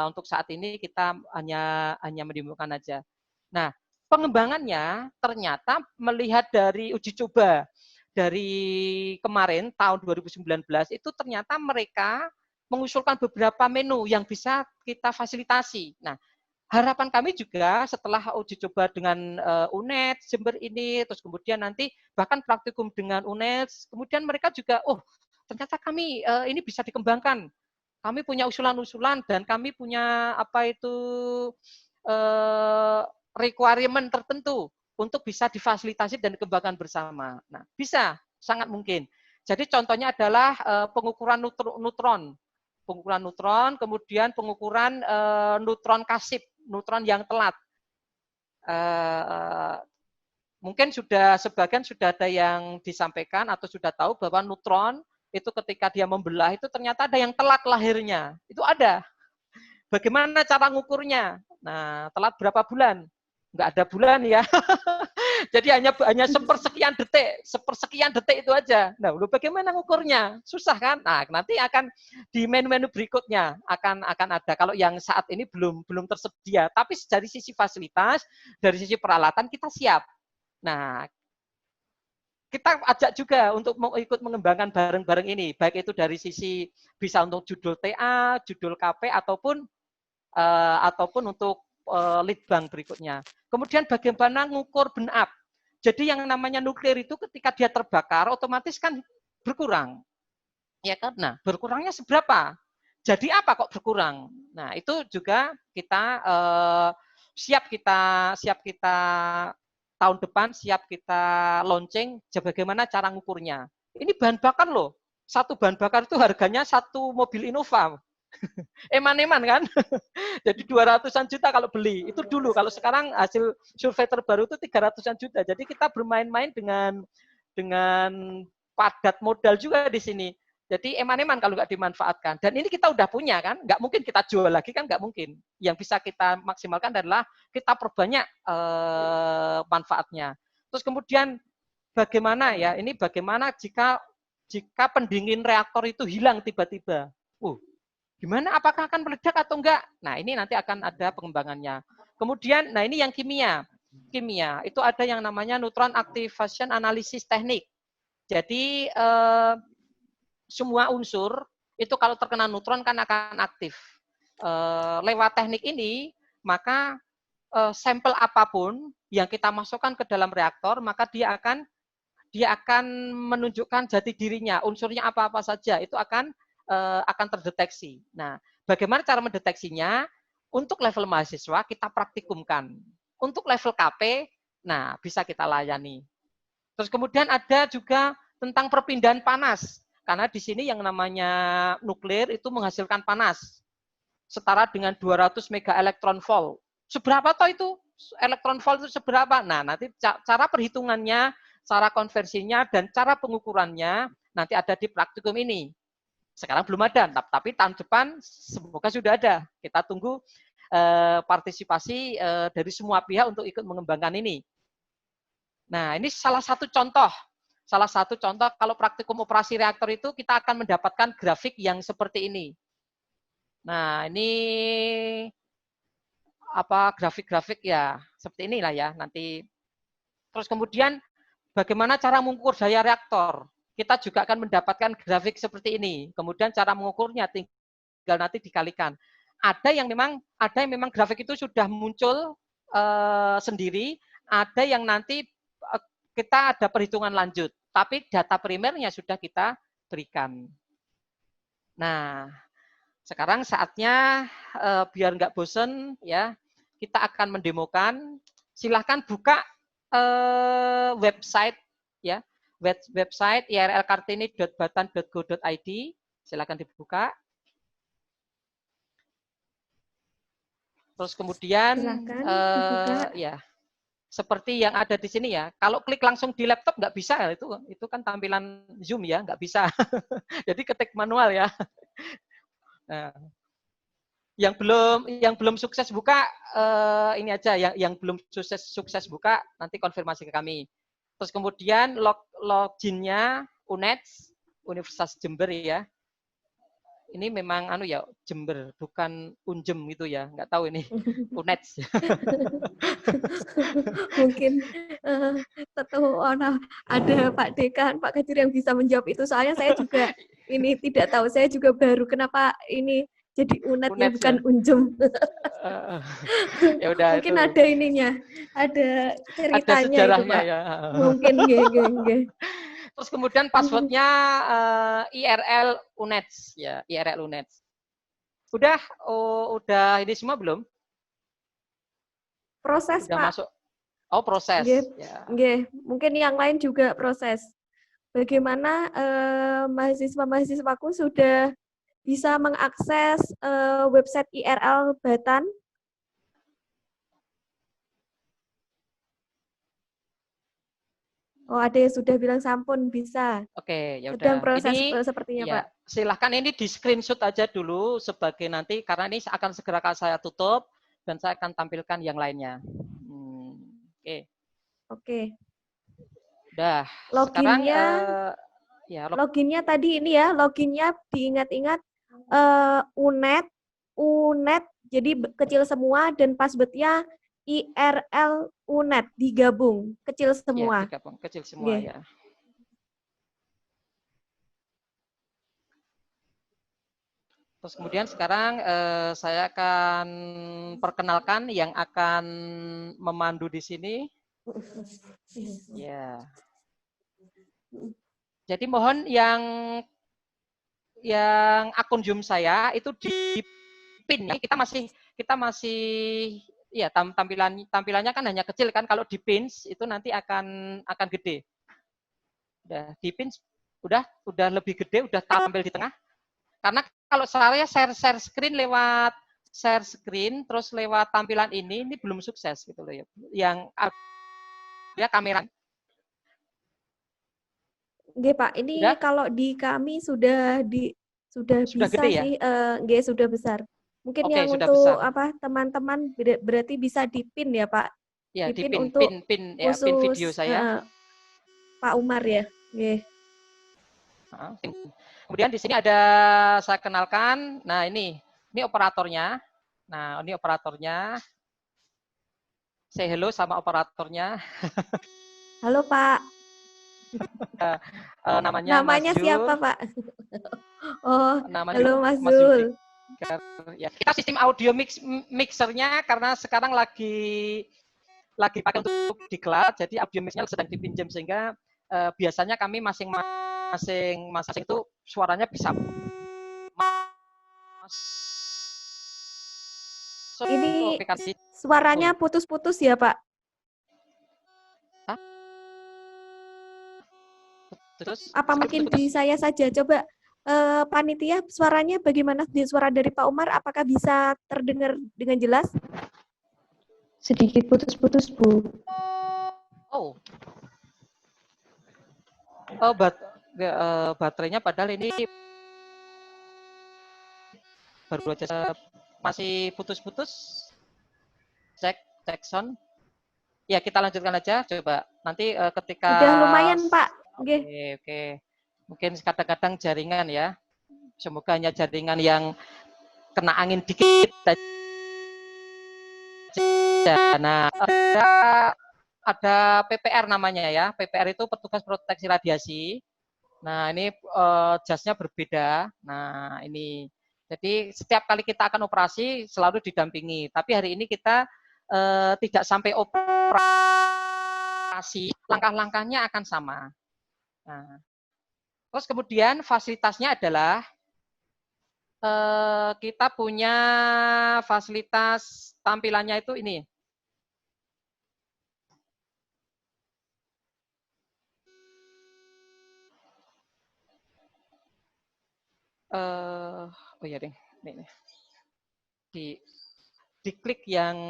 untuk saat ini kita hanya mendemokkan aja. Nah, pengembangannya ternyata melihat dari uji coba dari kemarin tahun 2019 itu ternyata mereka mengusulkan beberapa menu yang bisa kita fasilitasi. Nah, harapan kami juga setelah uji coba dengan UNED Jember ini, terus kemudian nanti bahkan praktikum dengan UNED, kemudian mereka juga, oh ternyata kami ini bisa dikembangkan. Kami punya usulan-usulan dan kami punya apa itu requirement tertentu untuk bisa difasilitasi dan dikembangkan bersama. Nah, bisa, sangat mungkin. Jadi contohnya adalah pengukuran neutron, kemudian pengukuran neutron kasib, neutron yang telat. Mungkin sebagian sudah ada yang disampaikan atau sudah tahu bahwa neutron itu ketika dia membelah itu ternyata ada yang telat lahirnya. Itu ada. Bagaimana cara ngukurnya? Nah, telat berapa bulan? Enggak ada bulan ya. Jadi hanya sepersekian detik itu aja. Nah, bagaimana ngukurnya? Susah kan? Nah, nanti akan di menu-menu berikutnya akan ada. Kalau yang saat ini belum tersedia, tapi dari sisi fasilitas, dari sisi peralatan kita siap. Nah, kita ajak juga untuk ikut mengembangkan bareng-bareng ini, baik itu dari sisi bisa untuk judul TA, judul KP ataupun untuk lead bank berikutnya. Kemudian bagaimana ngukur burn up. Jadi yang namanya nuklir itu ketika dia terbakar otomatis kan berkurang. Ya kan? Nah, berkurangnya seberapa? Jadi apa kok berkurang? Nah, itu juga kita siap kita tahun depan siap kita launching bagaimana cara ngukurnya. Ini bahan bakar loh. Satu bahan bakar itu harganya satu mobil Innova. Eman-eman kan? Jadi 200-an juta kalau beli. Itu dulu. Kalau sekarang hasil survei terbaru itu 300-an juta. Jadi kita bermain-main dengan padat modal juga di sini. Jadi eman-eman kalau nggak dimanfaatkan. Dan ini kita udah punya kan, nggak mungkin kita jual lagi kan, nggak mungkin. Yang bisa kita maksimalkan adalah kita perbanyak manfaatnya. Terus kemudian bagaimana ya, ini bagaimana jika pendingin reaktor itu hilang tiba-tiba. Gimana, apakah akan meledak atau enggak? Nah, ini nanti akan ada pengembangannya. Kemudian, nah ini yang kimia. Kimia, itu ada yang namanya neutron activation analysis teknik. Jadi, semua unsur itu kalau terkena neutron kan akan aktif. Lewat teknik ini, maka sampel apapun yang kita masukkan ke dalam reaktor, maka dia akan menunjukkan jati dirinya, unsurnya apa-apa saja, itu akan terdeteksi. Nah, bagaimana cara mendeteksinya? Untuk level mahasiswa kita praktikumkan. Untuk level KP, nah bisa kita layani. Terus kemudian ada juga tentang perpindahan panas. Karena di sini yang namanya nuklir itu menghasilkan panas. Setara dengan 200 mega elektron volt. Seberapa toh itu? Elektron volt itu seberapa? Nah, nanti cara perhitungannya, cara konversinya, dan cara pengukurannya nanti ada di praktikum ini. Sekarang belum ada, tapi tahun depan semoga sudah ada. Kita tunggu partisipasi dari semua pihak untuk ikut mengembangkan ini. Nah, ini salah satu contoh salah satu contoh kalau praktikum operasi reaktor itu kita akan mendapatkan grafik yang seperti ini. Nah, ini apa grafik-grafik ya seperti inilah ya nanti. Terus kemudian bagaimana cara mengukur daya reaktor? Kita juga akan mendapatkan grafik seperti ini. Kemudian cara mengukurnya tinggal nanti dikalikan. Ada yang memang grafik itu sudah muncul sendiri, ada yang nanti kita ada perhitungan lanjut, tapi data primernya sudah kita berikan. Nah, sekarang saatnya biar nggak bosen ya, kita akan mendemokan. Silahkan buka website ya, website irlkartini.batan.go.id. Silahkan dibuka. Terus kemudian ya seperti yang ada di sini ya. Kalau klik langsung di laptop nggak bisa ya, itu kan tampilan Zoom ya, nggak bisa. Jadi ketik manual ya. Nah, yang belum sukses buka ini aja, yang belum sukses buka nanti konfirmasi ke kami. Terus kemudian loginnya UNEDS Universitas Jember ya. Ini memang ya Jember, bukan Unjem gitu ya, nggak tahu ini UNEDS. Mungkin ada Pak Dekan, Pak Kadir yang bisa menjawab itu. Soalnya saya juga ini tidak tahu, saya juga baru kenapa ini jadi UNED ya, bukan ya? Unjem. Ya udah, mungkin itu. Ada ininya, ada ceritanya ada sejarahnya itu, Pak. Ya. Mungkin nggih. Terus kemudian passwordnya IRL UNEDS ya, IRL UNEDS. Udah ini semua belum? Proses, udah Pak. Masuk. Oh, proses. Nggih. Mungkin yang lain juga proses. Bagaimana mahasiswa-mahasiswaku sudah bisa mengakses website IRL Batan? Oh, ada yang sudah bilang sampun bisa. Oke, ya udah. Sedang proses ini, sepertinya, ya, Pak. Silahkan ini di screenshot aja dulu sebagai nanti, karena ini akan segera saya tutup dan saya akan tampilkan yang lainnya. Oke. Oke. Udah. Loginnya, sekarang loginnya tadi ini ya, loginnya diingat-ingat UNED, jadi kecil semua dan passwordnya IRL UNED digabung kecil semua. Ya, digabung kecil semua ya. Terus kemudian sekarang saya akan perkenalkan yang akan memandu di sini. Ya. Jadi mohon yang akun Zoom saya itu di pin ya. Kita masih ya tampilannya kan hanya kecil kan, kalau di pins itu nanti akan gede. Udah di pins udah lebih gede, udah tampil di tengah. Karena kalau saya share screen lewat share screen terus lewat tampilan ini belum sukses gitu loh ya. Yang ya kamera. Nggih, Pak. Ini udah? Kalau di kami sudah bisa gede, ya? sih, nggih sudah besar. Mungkin Oke, yang untuk besar. teman-teman berarti bisa dipin ya, Pak. Ya, dipin untuk pin video saya. Pak Umar ya. Nggih. Kemudian di sini ada saya kenalkan. Nah, ini operatornya. Nah, ini operatornya. Say hello sama operatornya. Halo, Pak. Namanya siapa, Pak? Oh, halo Mas Zul. Ya, kita sistem audio mixernya karena sekarang lagi pakai untuk diklat, jadi audio mixernya sedang dipinjam sehingga biasanya kami masing-masing itu suaranya bisa. Ini suaranya putus-putus ya, Pak? Terus, apa mungkin di saya saja? Coba panitia suaranya bagaimana? Suara dari Pak Umar apakah bisa terdengar dengan jelas? Sedikit putus-putus, Bu. Oh, baterainya padahal ini baru aja masih putus-putus. Cek sound. Ya, kita lanjutkan aja. Coba nanti ketika udah lumayan, Pak. Nggih. Oke. Mungkin kadang-kadang jaringan ya. Semoga hanya jaringan yang kena angin dikit saja. Nah, ada PPR namanya ya. PPR itu petugas proteksi radiasi. Nah, ini jasnya berbeda. Nah, ini. Jadi setiap kali kita akan operasi selalu didampingi. Tapi hari ini kita tidak sampai operasi, langkah-langkahnya akan sama. Nah, terus kemudian fasilitasnya adalah kita punya fasilitas tampilannya itu ini. Oh ya deh, ini. Diklik yang,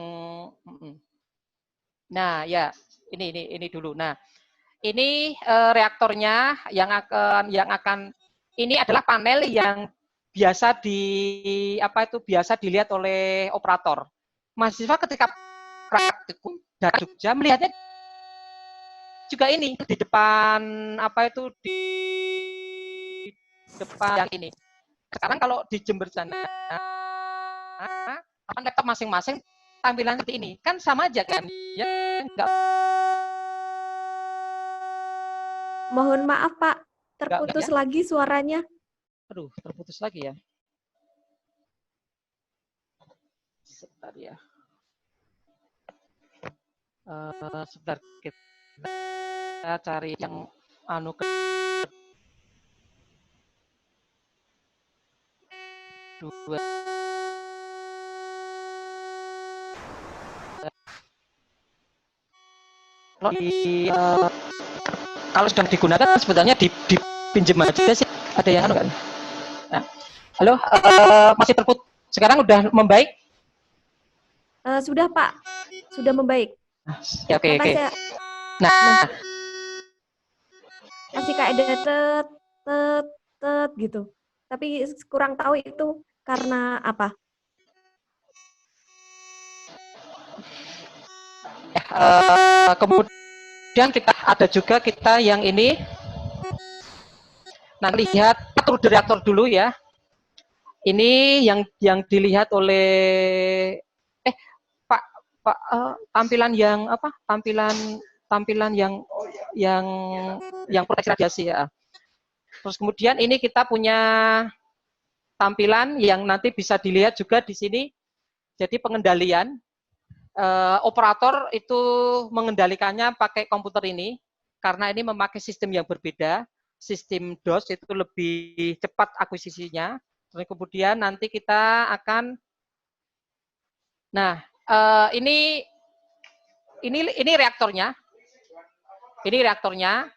nah ya ini dulu. Nah ini reaktornya yang akan ini adalah panel yang biasa biasa dilihat oleh operator. Mahasiswa ketika praktikum dari Jogja melihatnya juga ini di depan di depan yang ini. Sekarang kalau di Jember sana laptop masing-masing tampilan seperti ini kan sama aja kan ya enggak. Mohon maaf Pak, terputus ya? lagi suaranya. Aduh, terputus lagi ya. Sebentar ya. Sebentar kita cari yang kedua. Kalau sedang digunakan sebenarnya dipinjam aja sih. Ada yang kan? Nah, halo, masih terputus. Sekarang udah membaik? Sudah Pak, sudah membaik. Ya, oke. Nah, masih kayak ada tet gitu. Tapi kurang tahu itu karena apa. Kemudian ada juga kita yang ini. Nah, lihat reaktor dulu ya. Ini yang dilihat oleh Pak tampilan yang apa? Tampilan yang proteksi radiasi ya. Terus kemudian ini kita punya tampilan yang nanti bisa dilihat juga di sini. Jadi pengendalian operator itu mengendalikannya pakai komputer ini karena ini memakai sistem yang berbeda. Sistem DOS itu lebih cepat akuisisinya. Terus kemudian nanti kita akan, nah ini reaktornya. Ini reaktornya.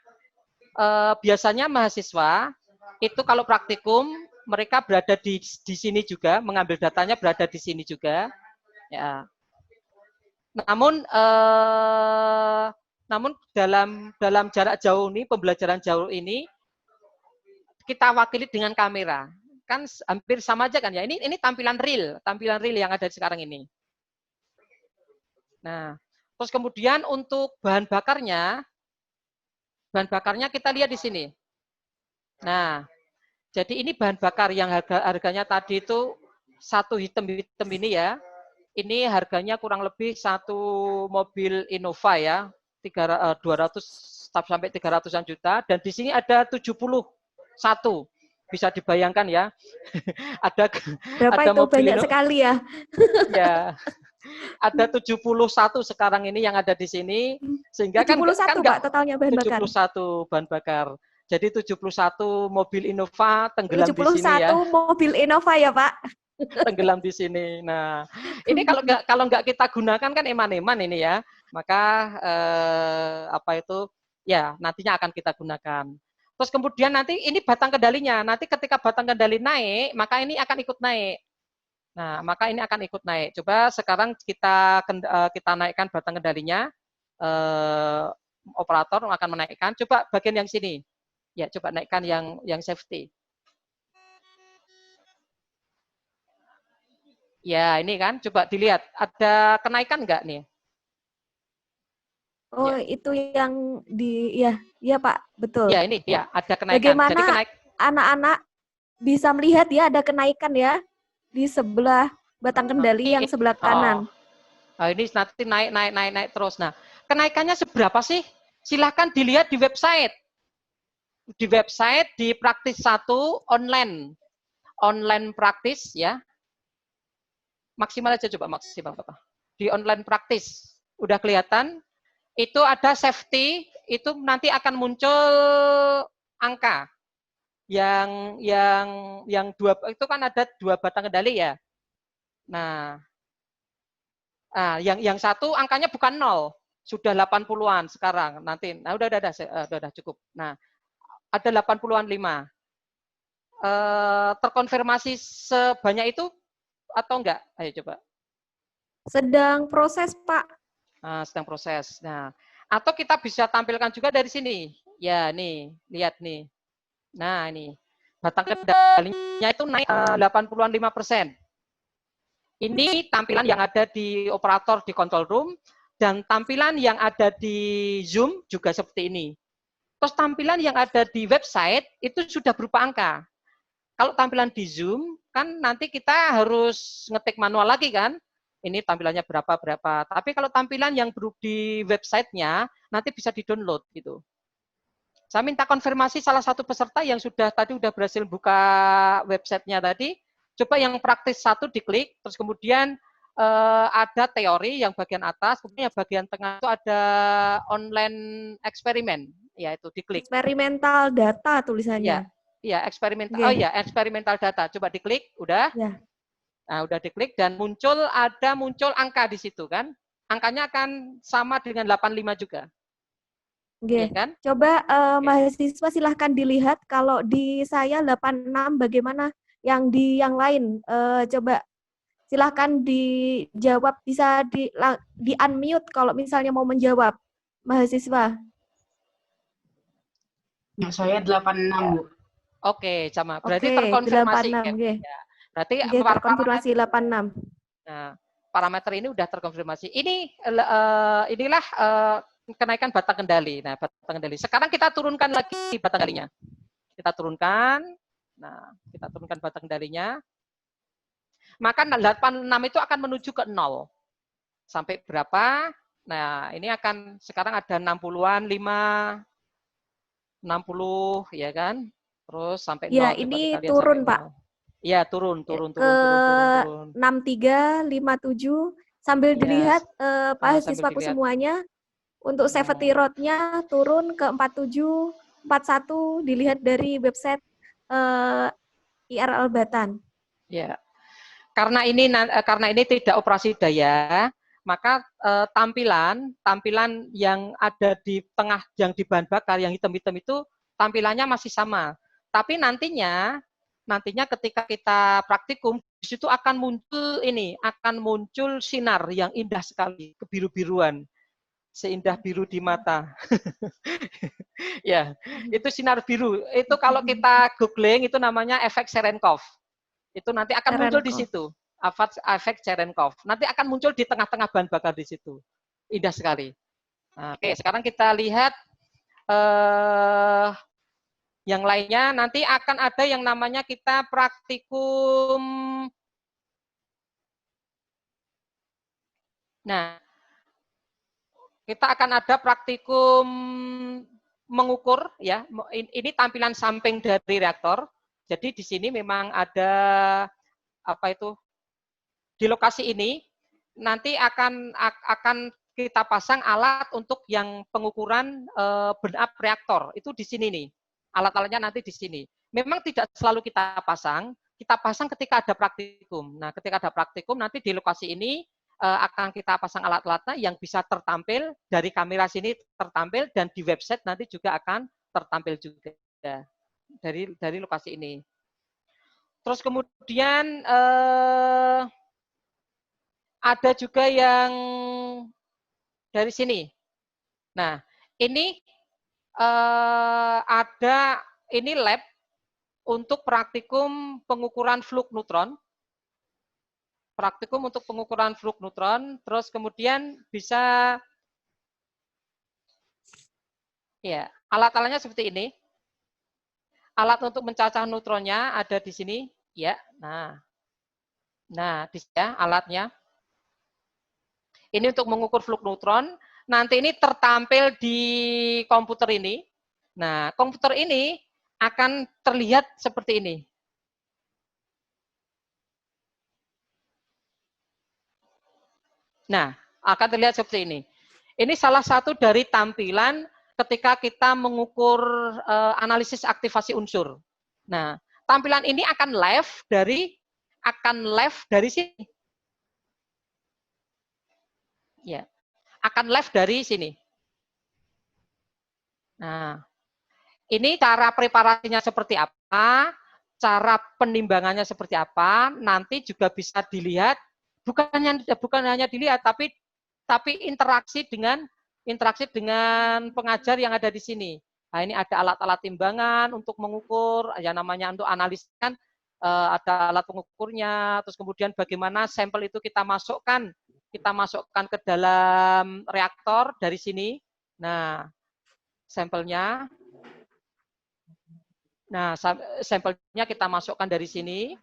Biasanya mahasiswa itu kalau praktikum mereka berada di sini juga, mengambil datanya berada di sini juga. Ya. Namun dalam jarak jauh ini, pembelajaran jauh ini kita wakili dengan kamera. Kan hampir sama aja kan ya. Ini tampilan real yang ada sekarang ini. Nah, terus kemudian untuk bahan bakarnya kita lihat di sini. Nah, jadi ini bahan bakar yang harganya tadi itu satu hitam ini ya. Ini harganya kurang lebih satu mobil Innova ya, 200 sampai 300-an juta. Dan di sini ada 71. Bisa dibayangkan ya. ada berapa itu mobil banyak sekali ya. Ya. Ada 71 sekarang ini yang ada di sini. Sehingga 71 Pak totalnya bahan bakar. 71 bahan bakar. Jadi 71 mobil Innova tenggelam di sini ya. 71 mobil Innova ya Pak. Tenggelam di sini. Nah, ini kalau nggak kita gunakan kan eman-eman ini ya, maka ya nantinya akan kita gunakan. Terus kemudian nanti ini batang kendalinya. Nanti ketika batang kendali naik, maka ini akan ikut naik. Nah, maka ini akan ikut naik. Coba sekarang kita naikkan batang kendalinya. Operator akan menaikkan. Coba bagian yang sini. Ya, coba naikkan yang safety. Ya, ini kan, coba dilihat. Ada kenaikan nggak nih? Oh, Ya. itu yang ya Pak, betul. Ya, ini ya ada kenaikan. Bagaimana Jadi anak-anak bisa melihat ya ada kenaikan ya di sebelah batang kendali yang sebelah kanan. Ini nanti naik terus. Nah, kenaikannya seberapa sih? Silahkan dilihat di website. Di website di Praktis 1 online praktis ya. Maksimal aja coba maksimal Bapak. Di online praktis udah kelihatan itu ada safety, itu nanti akan muncul angka yang dua itu kan ada 2 batang kendali ya. Nah, yang satu angkanya bukan 0, sudah 80-an sekarang nanti. Nah, udah cukup. Nah, ada 80-an 5. Terkonfirmasi sebanyak itu atau enggak? Ayo coba. Sedang proses, Pak. Sedang proses. Nah, atau kita bisa tampilkan juga dari sini. Ya, nih, lihat nih. Nah, ini batang kendalinya itu naik 80-an 5%. Ini tampilan yang ada di operator di control room dan tampilan yang ada di Zoom juga seperti ini. Terus tampilan yang ada di website itu sudah berupa angka. Kalau tampilan di Zoom kan nanti kita harus ngetik manual lagi kan. Ini tampilannya berapa. Tapi kalau tampilan yang di websitenya nanti bisa di-download gitu. Saya minta konfirmasi salah satu peserta yang tadi sudah berhasil buka websitenya tadi. Coba yang praktis 1 diklik, terus kemudian ada teori yang bagian atas, kemudian yang bagian tengah itu ada online eksperimen, ya itu diklik. Eksperimental data tulisannya. Iya, eksperimental. Okay. Oh iya, eksperimental data. Coba diklik, udah. Ya. Nah, udah diklik dan muncul angka di situ kan. Angkanya akan sama dengan 85 juga. Oke. Ya kan? Coba mahasiswa silahkan dilihat kalau di saya 86 bagaimana yang di yang lain. Coba silahkan dijawab, bisa di unmute kalau misalnya mau menjawab mahasiswa. Ya, saya 86, Bu. Oke, sama. Berarti terkonfirmasi. 86, ya. Berarti terkonfirmasi 86. Nah, parameter ini udah terkonfirmasi. Inilah kenaikan batang kendali. Nah, batang kendali. Sekarang kita turunkan lagi batang kendalinya. Kita turunkan. Nah, kita turunkan batang kendalinya. Maka 86 itu akan menuju ke 0. Sampai berapa? Nah, ini akan sekarang ada 60-an 5, 60 ya kan? Terus sampai 0. Ya, ini turun, Pak. Ya, turun. Ke 63, 57. Sambil dilihat mahasiswaku semuanya, untuk safety road-nya turun ke 47, 41, dilihat dari website IRL Batan. Ya, karena ini tidak operasi daya, maka tampilan yang ada di tengah, yang di bahan bakar, yang hitam-hitam itu tampilannya masih sama. Tapi nantinya ketika kita praktikum, di situ akan muncul sinar yang indah sekali, kebiru-biruan, seindah biru di mata. Ya, itu sinar biru. Itu kalau kita googling itu namanya efek Cherenkov. Itu nanti akan muncul di situ. Efek Cherenkov. Nanti akan muncul di tengah-tengah bahan bakar di situ. Indah sekali. Nah, oke, sekarang kita lihat yang lainnya. Nanti akan ada yang namanya kita praktikum. Nah, kita akan ada praktikum mengukur ya. Ini tampilan samping dari reaktor. Jadi di sini memang ada di lokasi ini nanti akan kita pasang alat untuk yang pengukuran burn up reaktor. Itu di sini nih. Alat-alatnya nanti di sini. Memang tidak selalu kita pasang ketika ada praktikum. Nah, ketika ada praktikum nanti di lokasi ini akan kita pasang alat-alatnya yang bisa tertampil dari kamera sini tertampil, dan di website nanti juga akan tertampil juga dari lokasi ini. Terus kemudian ada juga yang dari sini. Nah, ini ini lab untuk praktikum pengukuran flux neutron. Praktikum untuk pengukuran flux neutron, terus kemudian bisa Ya, alat-alatnya seperti ini. Alat untuk mencacah neutronnya ada di sini, ya. Nah, di sini ya alatnya. Ini untuk mengukur flux neutron. Nanti ini tertampil di komputer ini. Nah, komputer ini akan terlihat seperti ini. Nah, akan terlihat seperti ini. Ini salah satu dari tampilan ketika kita mengukur analisis aktivasi unsur. Nah, tampilan ini akan live dari sini. Ya, akan live dari sini. Nah, ini cara preparasinya seperti apa, cara penimbangannya seperti apa, nanti juga bisa dilihat, bukan hanya dilihat, tapi interaksi dengan pengajar yang ada di sini. Nah, ini ada alat-alat timbangan untuk mengukur, ya namanya untuk analis kan ada alat pengukurnya, terus kemudian bagaimana sampel itu kita masukkan ke dalam reaktor dari sini. Nah, sampelnya kita masukkan dari sini.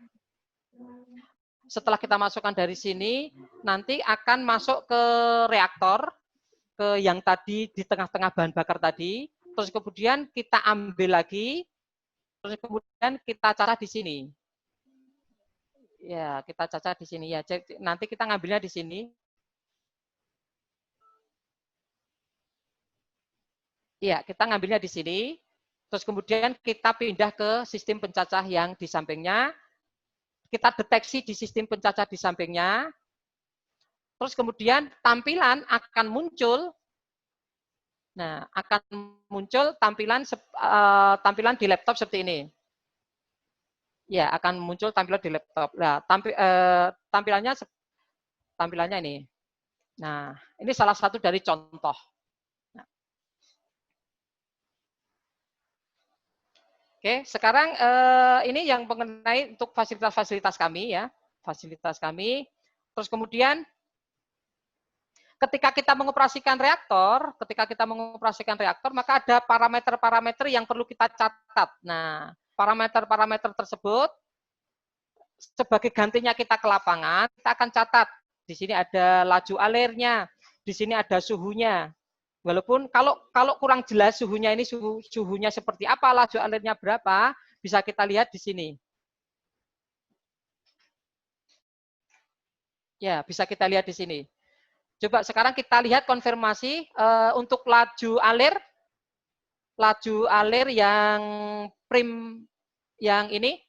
Setelah kita masukkan dari sini, nanti akan masuk ke reaktor, ke yang tadi di tengah-tengah bahan bakar tadi. Terus kemudian kita ambil lagi, terus kemudian kita cacah di sini. Ya, kita cacah di sini ya. Jadi, nanti kita ngambilnya di sini. Ya, kita ngambilnya di sini. Terus kemudian kita pindah ke sistem pencacah yang di sampingnya. Kita deteksi di sistem pencacah di sampingnya. Terus kemudian tampilan akan muncul. Nah, akan muncul tampilan di laptop seperti ini. Ya, akan muncul tampilan di laptop. Nah, tampilannya ini. Nah, ini salah satu dari contoh. Oke, sekarang ini yang mengenai untuk fasilitas-fasilitas kami ya, fasilitas kami. Terus kemudian ketika kita mengoperasikan reaktor, maka ada parameter-parameter yang perlu kita catat. Nah, parameter-parameter tersebut sebagai gantinya kita ke lapangan, kita akan catat. Di sini ada laju alirnya, di sini ada suhunya. Walaupun kalau kurang jelas suhunya ini suhunya seperti apa, laju alirnya berapa, bisa kita lihat di sini. Ya, bisa kita lihat di sini. Coba sekarang kita lihat konfirmasi untuk laju alir yang ini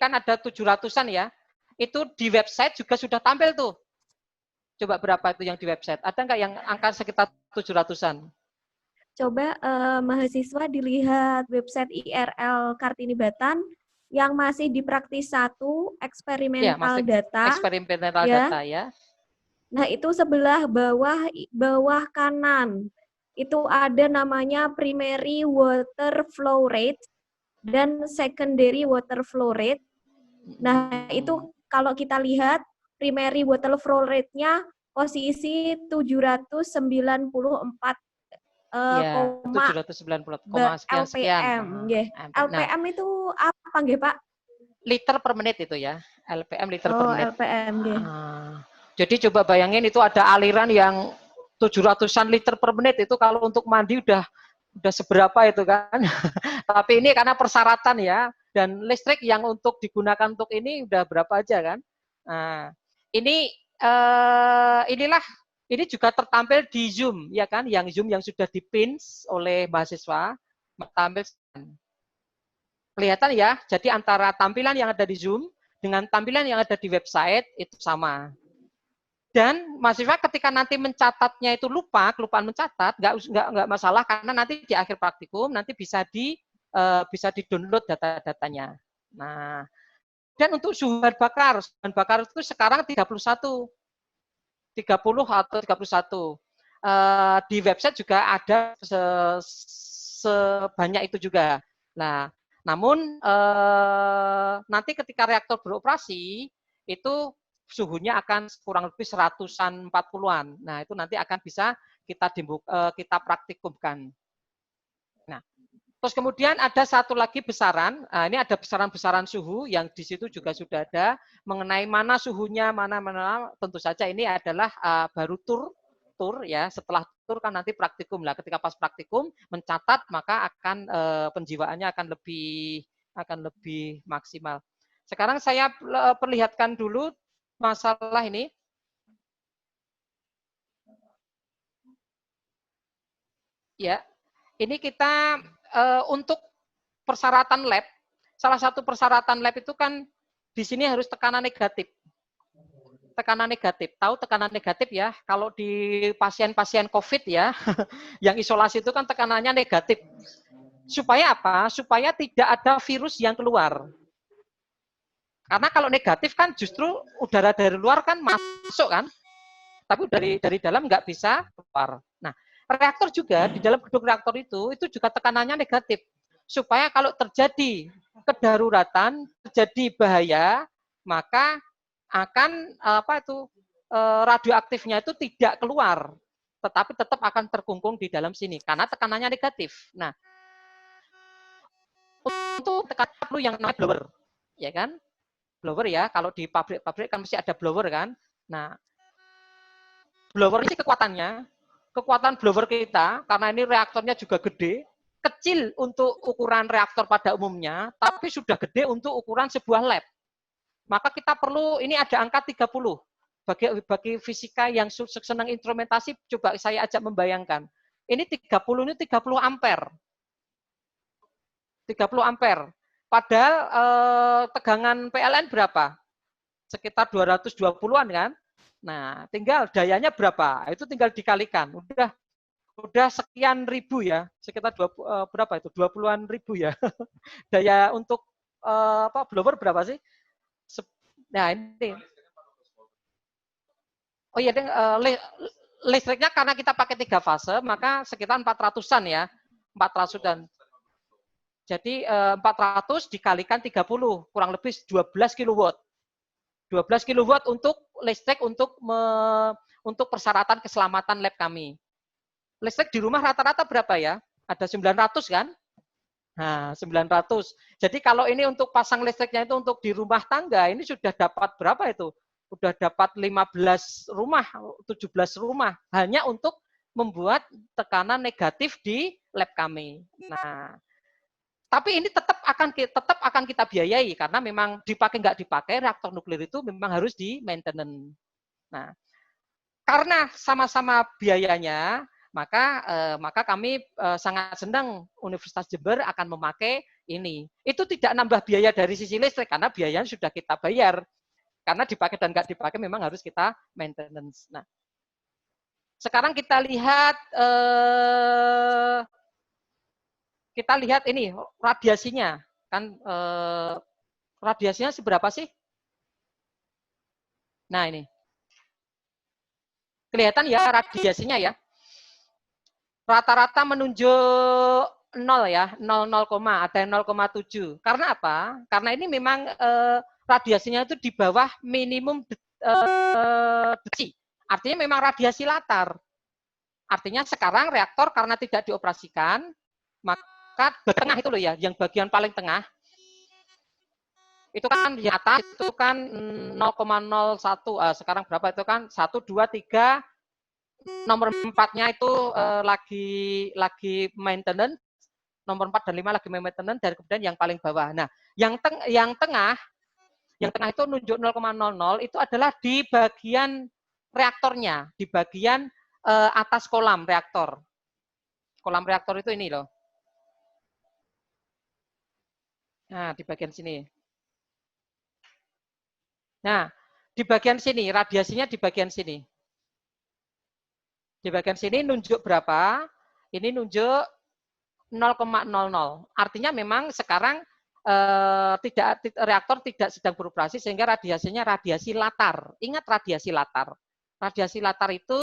kan ada 700-an ya. Itu di website juga sudah tampil tuh. Coba berapa itu yang di website? Ada nggak yang angka sekitar 700-an? Coba mahasiswa dilihat website IRL Kartini Batan yang masih di praktis 1 eksperimental data. Eksperimental data ya. Nah, itu sebelah bawah kanan. Itu ada namanya primary water flow rate dan secondary water flow rate. Nah, itu kalau kita lihat primary water flow rate-nya posisi 794 sekian. LPM itu apa nggih, Pak? Liter per menit itu ya. LPM liter per menit. LPM nggih. Jadi coba bayangin itu ada aliran yang 700-an liter per menit, itu kalau untuk mandi udah seberapa itu kan. Tapi ini karena persyaratan ya, dan listrik yang untuk digunakan untuk ini udah berapa aja kan. Nah, ini juga tertampil di Zoom ya kan, yang Zoom yang sudah dipin oleh mahasiswa tampil. Kelihatan ya, jadi antara tampilan yang ada di Zoom dengan tampilan yang ada di website itu sama. Dan mahasiswa ketika nanti mencatatnya itu kelupaan mencatat, nggak masalah, karena nanti di akhir praktikum nanti bisa di-download data-datanya. Nah, dan untuk suhu bahan bakar itu sekarang 30 atau 31. Di website juga ada sebanyak itu juga. Nah, namun nanti ketika reaktor beroperasi itu suhunya akan kurang lebih 140-an. Nah, itu nanti akan bisa kita praktikumkan. Nah, terus kemudian ada satu lagi besaran, ini ada besaran-besaran suhu yang di situ juga sudah ada mengenai mana suhunya, mana tentu saja ini adalah baru tur ya. Setelah tur kan nanti praktikum lah. Ketika pas praktikum mencatat maka akan penjiwaannya akan lebih maksimal. Sekarang saya perlihatkan dulu masalah ini. Ya, ini kita untuk persyaratan lab, salah satu persyaratan lab itu kan di sini harus tekanan negatif. Tekanan negatif, tahu tekanan negatif ya? Kalau di pasien-pasien COVID ya, yang isolasi itu kan tekanannya negatif. Supaya apa? Supaya tidak ada virus yang keluar. Karena kalau negatif kan justru udara dari luar kan masuk kan, tapi dari dalam nggak bisa keluar. Nah, reaktor juga di dalam gedung reaktor itu juga tekanannya negatif supaya kalau terjadi kedaruratan, terjadi bahaya, maka akan radioaktifnya itu tidak keluar, tetapi tetap akan terkungkung di dalam sini karena tekanannya negatif. Nah, untuk tekanan perlu yang namanya blower, ya kan? Blower ya, kalau di pabrik kan mesti ada blower kan. Nah, blower ini kekuatan blower kita, karena ini reaktornya juga gede, kecil untuk ukuran reaktor pada umumnya, tapi sudah gede untuk ukuran sebuah lab. Maka kita perlu, ini ada angka 30. Bagi fisika yang senang instrumentasi, coba saya ajak membayangkan. Ini 30 ampere. 30 ampere. Padahal tegangan PLN berapa? Sekitar 220-an kan? Nah, tinggal dayanya berapa? Itu tinggal dikalikan. Udah sekian ribu ya, sekitar berapa itu? 20-an ribu ya. Daya untuk blower berapa sih? Nah, ini. Oh iya, listriknya karena kita pakai 3 fase, maka sekitar 400-an ya. 400-an. Jadi 400 dikalikan 30, kurang lebih 12 kW. 12 kW untuk listrik untuk persyaratan keselamatan lab kami. Listrik di rumah rata-rata berapa ya? Ada 900 kan? Nah, 900. Jadi kalau ini untuk pasang listriknya itu untuk di rumah tangga, ini sudah dapat berapa itu? Sudah dapat 15 rumah, 17 rumah. Hanya untuk membuat tekanan negatif di lab kami. Nah, tapi ini tetap akan kita biayai karena memang dipakai nggak dipakai reaktor nuklir itu memang harus di maintenance. Nah, karena sama-sama biayanya, maka kami sangat senang Universitas Jember akan memakai ini. Itu tidak nambah biaya dari sisi listrik karena biayanya sudah kita bayar. Karena dipakai dan nggak dipakai memang harus kita maintenance. Nah, sekarang kita lihat ini radiasinya kan radiasinya seberapa sih? Nah ini kelihatan ya radiasinya ya, rata-rata menunjuk 0 ya, 0, ada 0,7. Karena apa? Karena ini memang radiasinya itu di bawah minimum deci. Artinya memang radiasi latar. Artinya sekarang reaktor karena tidak dioperasikan, maka tengah itu loh ya, yang bagian paling tengah, itu kan di atas itu kan 0,01, sekarang berapa itu kan 1, 2, 3, nomor 4-nya itu lagi maintenance, nomor 4 dan 5 lagi maintenance, dan kemudian yang paling bawah. Nah, yang tengah itu nunjuk 0,00 itu adalah di bagian reaktornya, di bagian atas kolam reaktor. Kolam reaktor itu ini loh. Nah, di bagian sini. Nah, di bagian sini, radiasinya di bagian sini. Di bagian sini nunjuk berapa? Ini nunjuk 0,00. Artinya memang sekarang reaktor tidak sedang beroperasi sehingga radiasinya radiasi latar. Ingat radiasi latar. Radiasi latar itu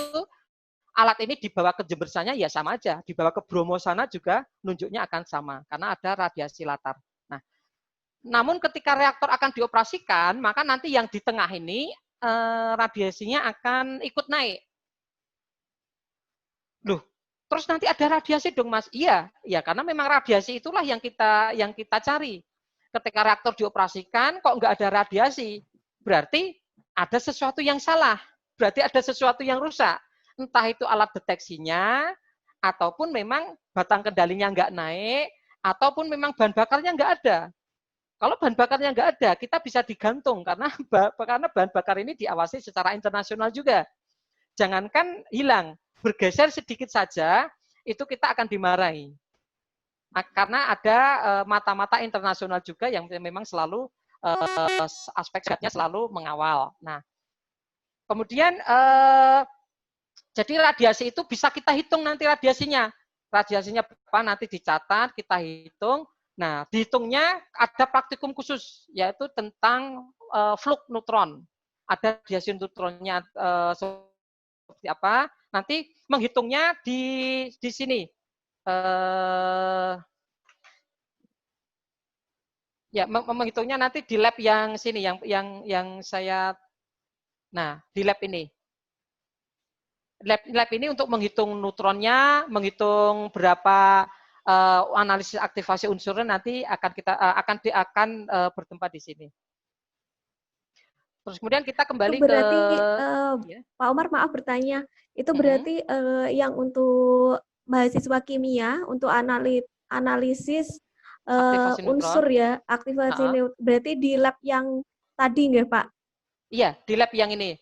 alat ini dibawa ke Jember sana ya sama aja. Dibawa ke Bromo sana juga nunjuknya akan sama karena ada radiasi latar. Namun ketika reaktor akan dioperasikan, maka nanti yang di tengah ini radiasinya akan ikut naik. terus nanti ada radiasi dong Mas. Iya, iya karena memang radiasi itulah yang kita cari. Ketika reaktor dioperasikan kok nggak ada radiasi, berarti ada sesuatu yang salah, berarti ada sesuatu yang rusak. Entah itu alat deteksinya, ataupun memang batang kendalinya nggak naik, ataupun memang bahan bakarnya nggak ada. Kalau bahan bakarnya nggak ada, kita bisa digantung karena bahan bakar ini diawasi secara internasional juga. Jangankan hilang, bergeser sedikit saja, itu kita akan dimarahi. Karena ada mata-mata internasional juga yang memang selalu aspek sehatnya selalu mengawal. Nah, kemudian jadi radiasi itu bisa kita hitung nanti radiasinya. Radiasinya berapa nanti dicatat, kita hitung. Nah, dihitungnya ada praktikum khusus, yaitu tentang flux neutron. Ada radiasi neutronnya seperti apa, nanti menghitungnya di sini. Ya, menghitungnya nanti di lab yang sini, yang saya, nah di lab ini. Lab ini untuk menghitung neutronnya, menghitung berapa analisis aktivasi unsurnya nanti akan bertempat di sini. Terus kemudian kita kembali berarti, ya. Pak Omar maaf bertanya, itu berarti yang untuk mahasiswa kimia untuk analisis unsur ya, aktivasi berarti di lab yang tadi nggak Pak? Iya, di lab yang ini.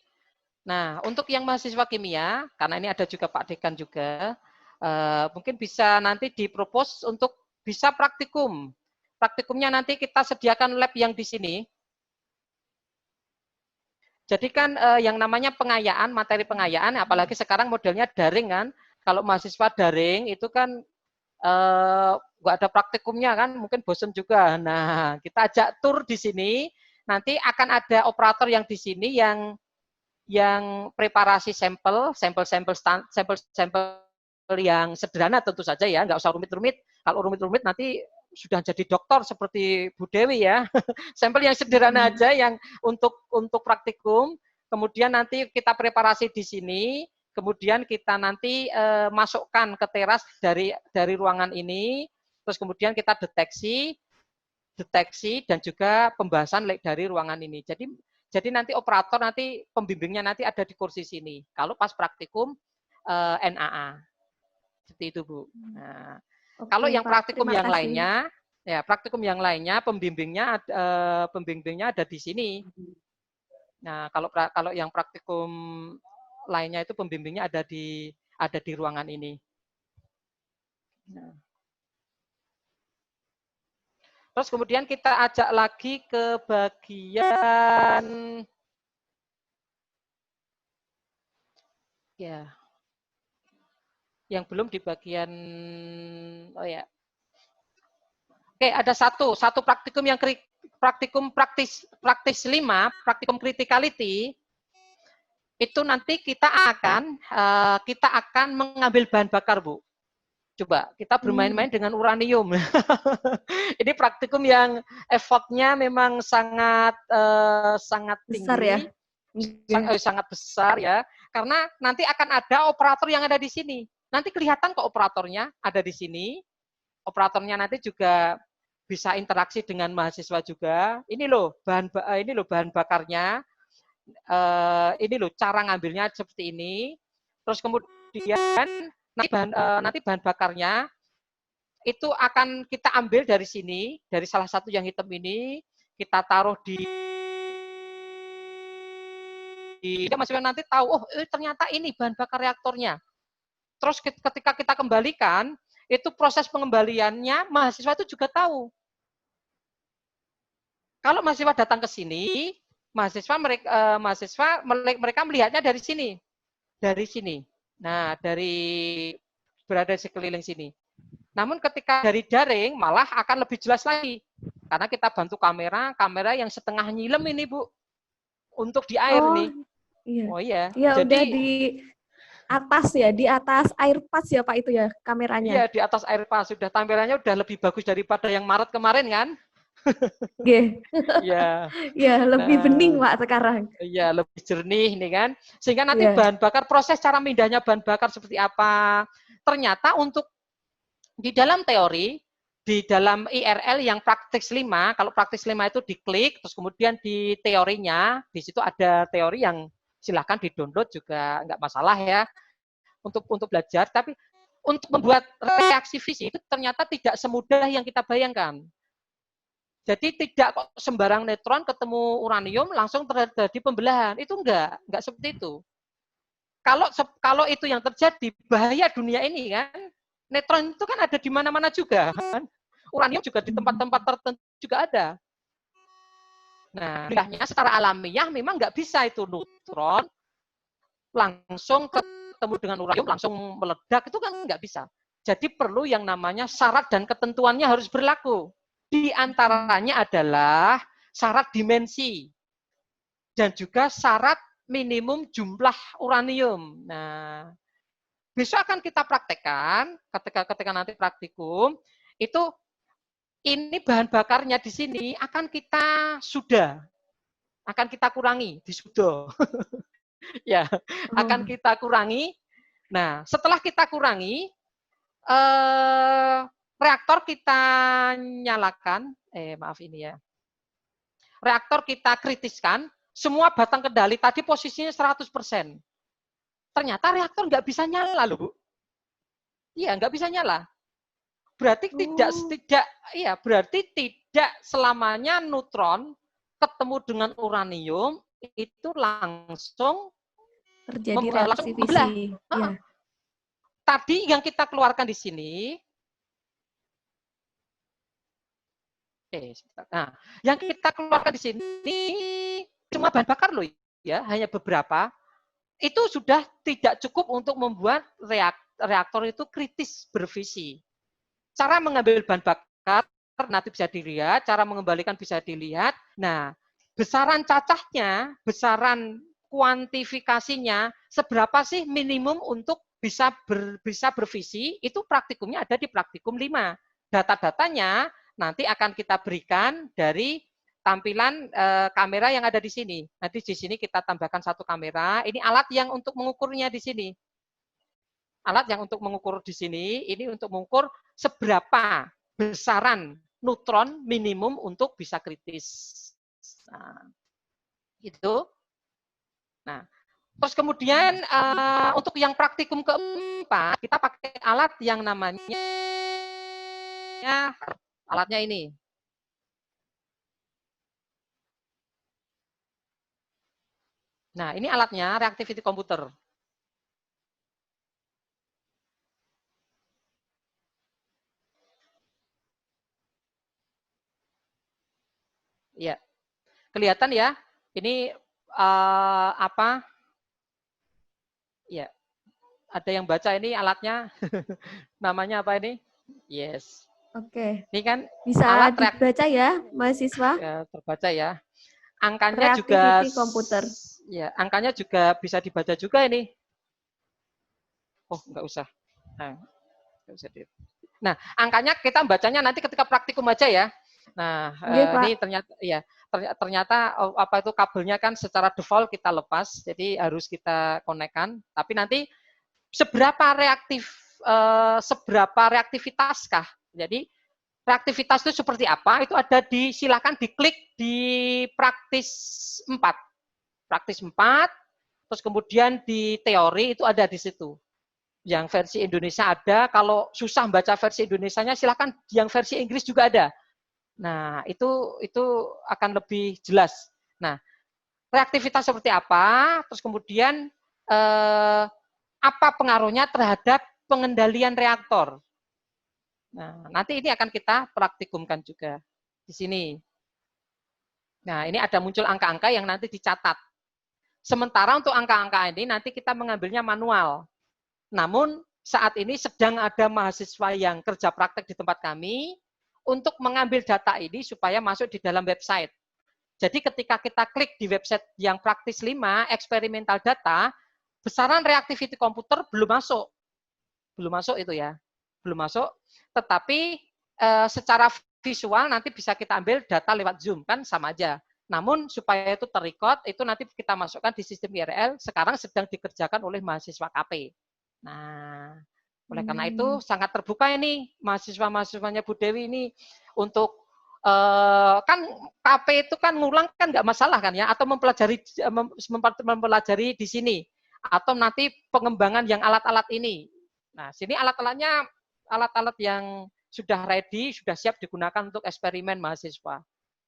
Nah, untuk yang mahasiswa kimia, karena ini ada juga Pak Dekan juga, mungkin bisa nanti dipropos untuk bisa praktikum. Praktikumnya nanti kita sediakan lab yang di sini. Jadi kan yang namanya pengayaan, materi pengayaan, apalagi sekarang modelnya daring kan. Kalau mahasiswa daring itu kan nggak ada praktikumnya kan, mungkin bosan juga. Nah, kita ajak tur di sini. Nanti akan ada operator yang di sini yang preparasi sampel yang sederhana tentu saja ya, nggak usah rumit-rumit. Kalau rumit-rumit nanti sudah jadi dokter seperti Bu Dewi ya. Sampel yang sederhana aja yang untuk praktikum. Kemudian nanti kita preparasi di sini. Kemudian kita nanti masukkan ke teras dari ruangan ini. Terus kemudian kita deteksi dan juga pembahasan dari ruangan ini. Jadi nanti operator nanti pembimbingnya nanti ada di kursi sini. Kalau pas praktikum NAA. Seperti itu, Bu. Nah, oke, kalau yang praktikum yang lainnya, ya praktikum yang lainnya pembimbingnya ada di sini. Nah, kalau yang praktikum lainnya itu pembimbingnya ada di ruangan ini. Nah. Terus kemudian kita ajak lagi ke bagian ya, yang belum di bagian Oke, ada satu praktikum yang praktikum praktis 5, praktikum criticality. Itu nanti kita akan mengambil bahan bakar, Bu. Coba kita bermain-main dengan uranium. Ini praktikum yang effortnya memang sangat tinggi, besar ya? Sangat besar ya. Karena nanti akan ada operator yang ada di sini. Nanti kelihatan kok operatornya ada di sini. Operatornya nanti juga bisa interaksi dengan mahasiswa juga. Ini loh bahan bakarnya. Ini loh cara ngambilnya seperti ini. Terus kemudian nanti bahan bakarnya itu akan kita ambil dari sini, dari salah satu yang hitam ini, kita taruh di mahasiswa nanti tahu, oh ternyata ini bahan bakar reaktornya. Terus ketika kita kembalikan, itu proses pengembaliannya mahasiswa itu juga tahu. Kalau mahasiswa datang ke sini, mereka melihatnya dari sini. Nah, berada di sekeliling sini. Namun ketika dari daring malah akan lebih jelas lagi. Karena kita bantu kamera yang setengah nyilem ini, Bu. Untuk di air nih. Iya. Oh iya. Ya, jadi udah di atas ya, di atas air pas ya Pak itu ya kameranya. Iya, di atas air pas. Sudah tampilannya udah lebih bagus daripada yang Maret kemarin kan? Iya. Ya, lebih bening Pak sekarang. Iya, lebih jernih nih kan. Sehingga nanti bahan bakar, proses cara mindahnya bahan bakar seperti apa. ternyata untuk di dalam teori, di dalam IRL yang praktis 5, kalau praktis 5 itu diklik, terus kemudian di teorinya, di situ ada teori yang silahkan di-download juga nggak masalah ya, untuk belajar, tapi untuk membuat reaksi fisik itu ternyata tidak semudah yang kita bayangkan. Jadi tidak kok sembarang neutron ketemu uranium langsung terjadi pembelahan, itu enggak seperti itu. Kalau itu yang terjadi, bahaya dunia ini kan, neutron itu kan ada di mana-mana juga kan. Uranium juga di tempat-tempat tertentu juga ada. Nah, bedanya secara alamiah memang nggak bisa itu neutron langsung ketemu dengan uranium langsung meledak, itu kan nggak bisa. Jadi perlu yang namanya syarat dan ketentuannya harus berlaku. Di antaranya adalah syarat dimensi dan juga syarat minimum jumlah uranium. Nah, besok akan kita praktekkan ketika nanti praktikum itu ini bahan bakarnya di sini akan kita kurangi di sudo. Ya, akan kita kurangi. Nah, setelah kita kurangi, reaktor kita nyalakan, reaktor kita kritiskan, semua batang kendali tadi posisinya 100%. Ternyata reaktor nggak bisa nyala loh, Bu. Iya, nggak bisa nyala. Berarti berarti tidak selamanya neutron ketemu dengan uranium itu langsung terjadi reaksi fisik. Ya. Tadi yang kita keluarkan di sini, nah, yang kita keluarkan di sini cuma bahan bakar loh, ya, hanya beberapa. Itu sudah tidak cukup untuk membuat reaktor itu kritis berfisi. Cara mengambil bahan bakar nanti bisa dilihat, cara mengembalikan bisa dilihat. Nah, besaran cacahnya, besaran kuantifikasinya, seberapa sih minimum untuk bisa bervisi, itu praktikumnya ada di praktikum 5. Data-datanya nanti akan kita berikan dari tampilan kamera yang ada di sini. Nanti di sini kita tambahkan satu kamera. Ini alat yang untuk mengukurnya di sini. Alat yang untuk mengukur di sini, ini untuk mengukur seberapa besaran neutron minimum untuk bisa kritis. Nah, gitu. Nah, terus kemudian untuk yang praktikum keempat, kita pakai alat yang namanya alatnya ini. Nah, ini alatnya reactivity computer. Ya, kelihatan ya. Ini apa? Ya, ada yang baca ini alatnya. Namanya apa ini? Yes. Oke. Ini kan bisa alat dibaca ya, mahasiswa? Ya, terbaca ya. Angkanya juga komputer. Ya, angkanya juga bisa dibaca juga ini. Oh, enggak usah. Nah, angkanya kita bacanya nanti ketika praktikum aja ya. Nah, ini ternyata apa itu kabelnya kan secara default kita lepas, jadi harus kita konekkan. Tapi nanti seberapa reaktivitaskah? Jadi reaktivitas itu seperti apa? Itu ada silakan diklik di praktis 4. Praktis 4, terus kemudian di teori itu ada di situ. Yang versi Indonesia ada, kalau susah baca versi Indonesianya silakan yang versi Inggris juga ada. Nah, itu akan lebih jelas. Nah, reaktivitas seperti apa, terus kemudian apa pengaruhnya terhadap pengendalian reaktor. Nah, nanti ini akan kita praktikumkan juga di sini. Nah, ini ada muncul angka-angka yang nanti dicatat. Sementara untuk angka-angka ini nanti kita mengambilnya manual. Namun saat ini sedang ada mahasiswa yang kerja praktek di tempat kami untuk mengambil data ini supaya masuk di dalam website. Jadi ketika kita klik di website yang praktis 5, eksperimental data, besaran reactivity komputer belum masuk. Belum masuk itu ya. Belum masuk, tetapi secara visual nanti bisa kita ambil data lewat Zoom, kan sama aja. Namun supaya itu terrecord, itu nanti kita masukkan di sistem IRL, sekarang sedang dikerjakan oleh mahasiswa KP. Nah, Oleh karena itu sangat terbuka ini mahasiswa-mahasiswanya Bu Dewi ini untuk kan KP itu kan ngulang kan nggak masalah kan ya, atau mempelajari di sini, atau nanti pengembangan yang alat-alat ini. Nah, sini alat-alatnya alat-alat yang sudah ready, sudah siap digunakan untuk eksperimen mahasiswa.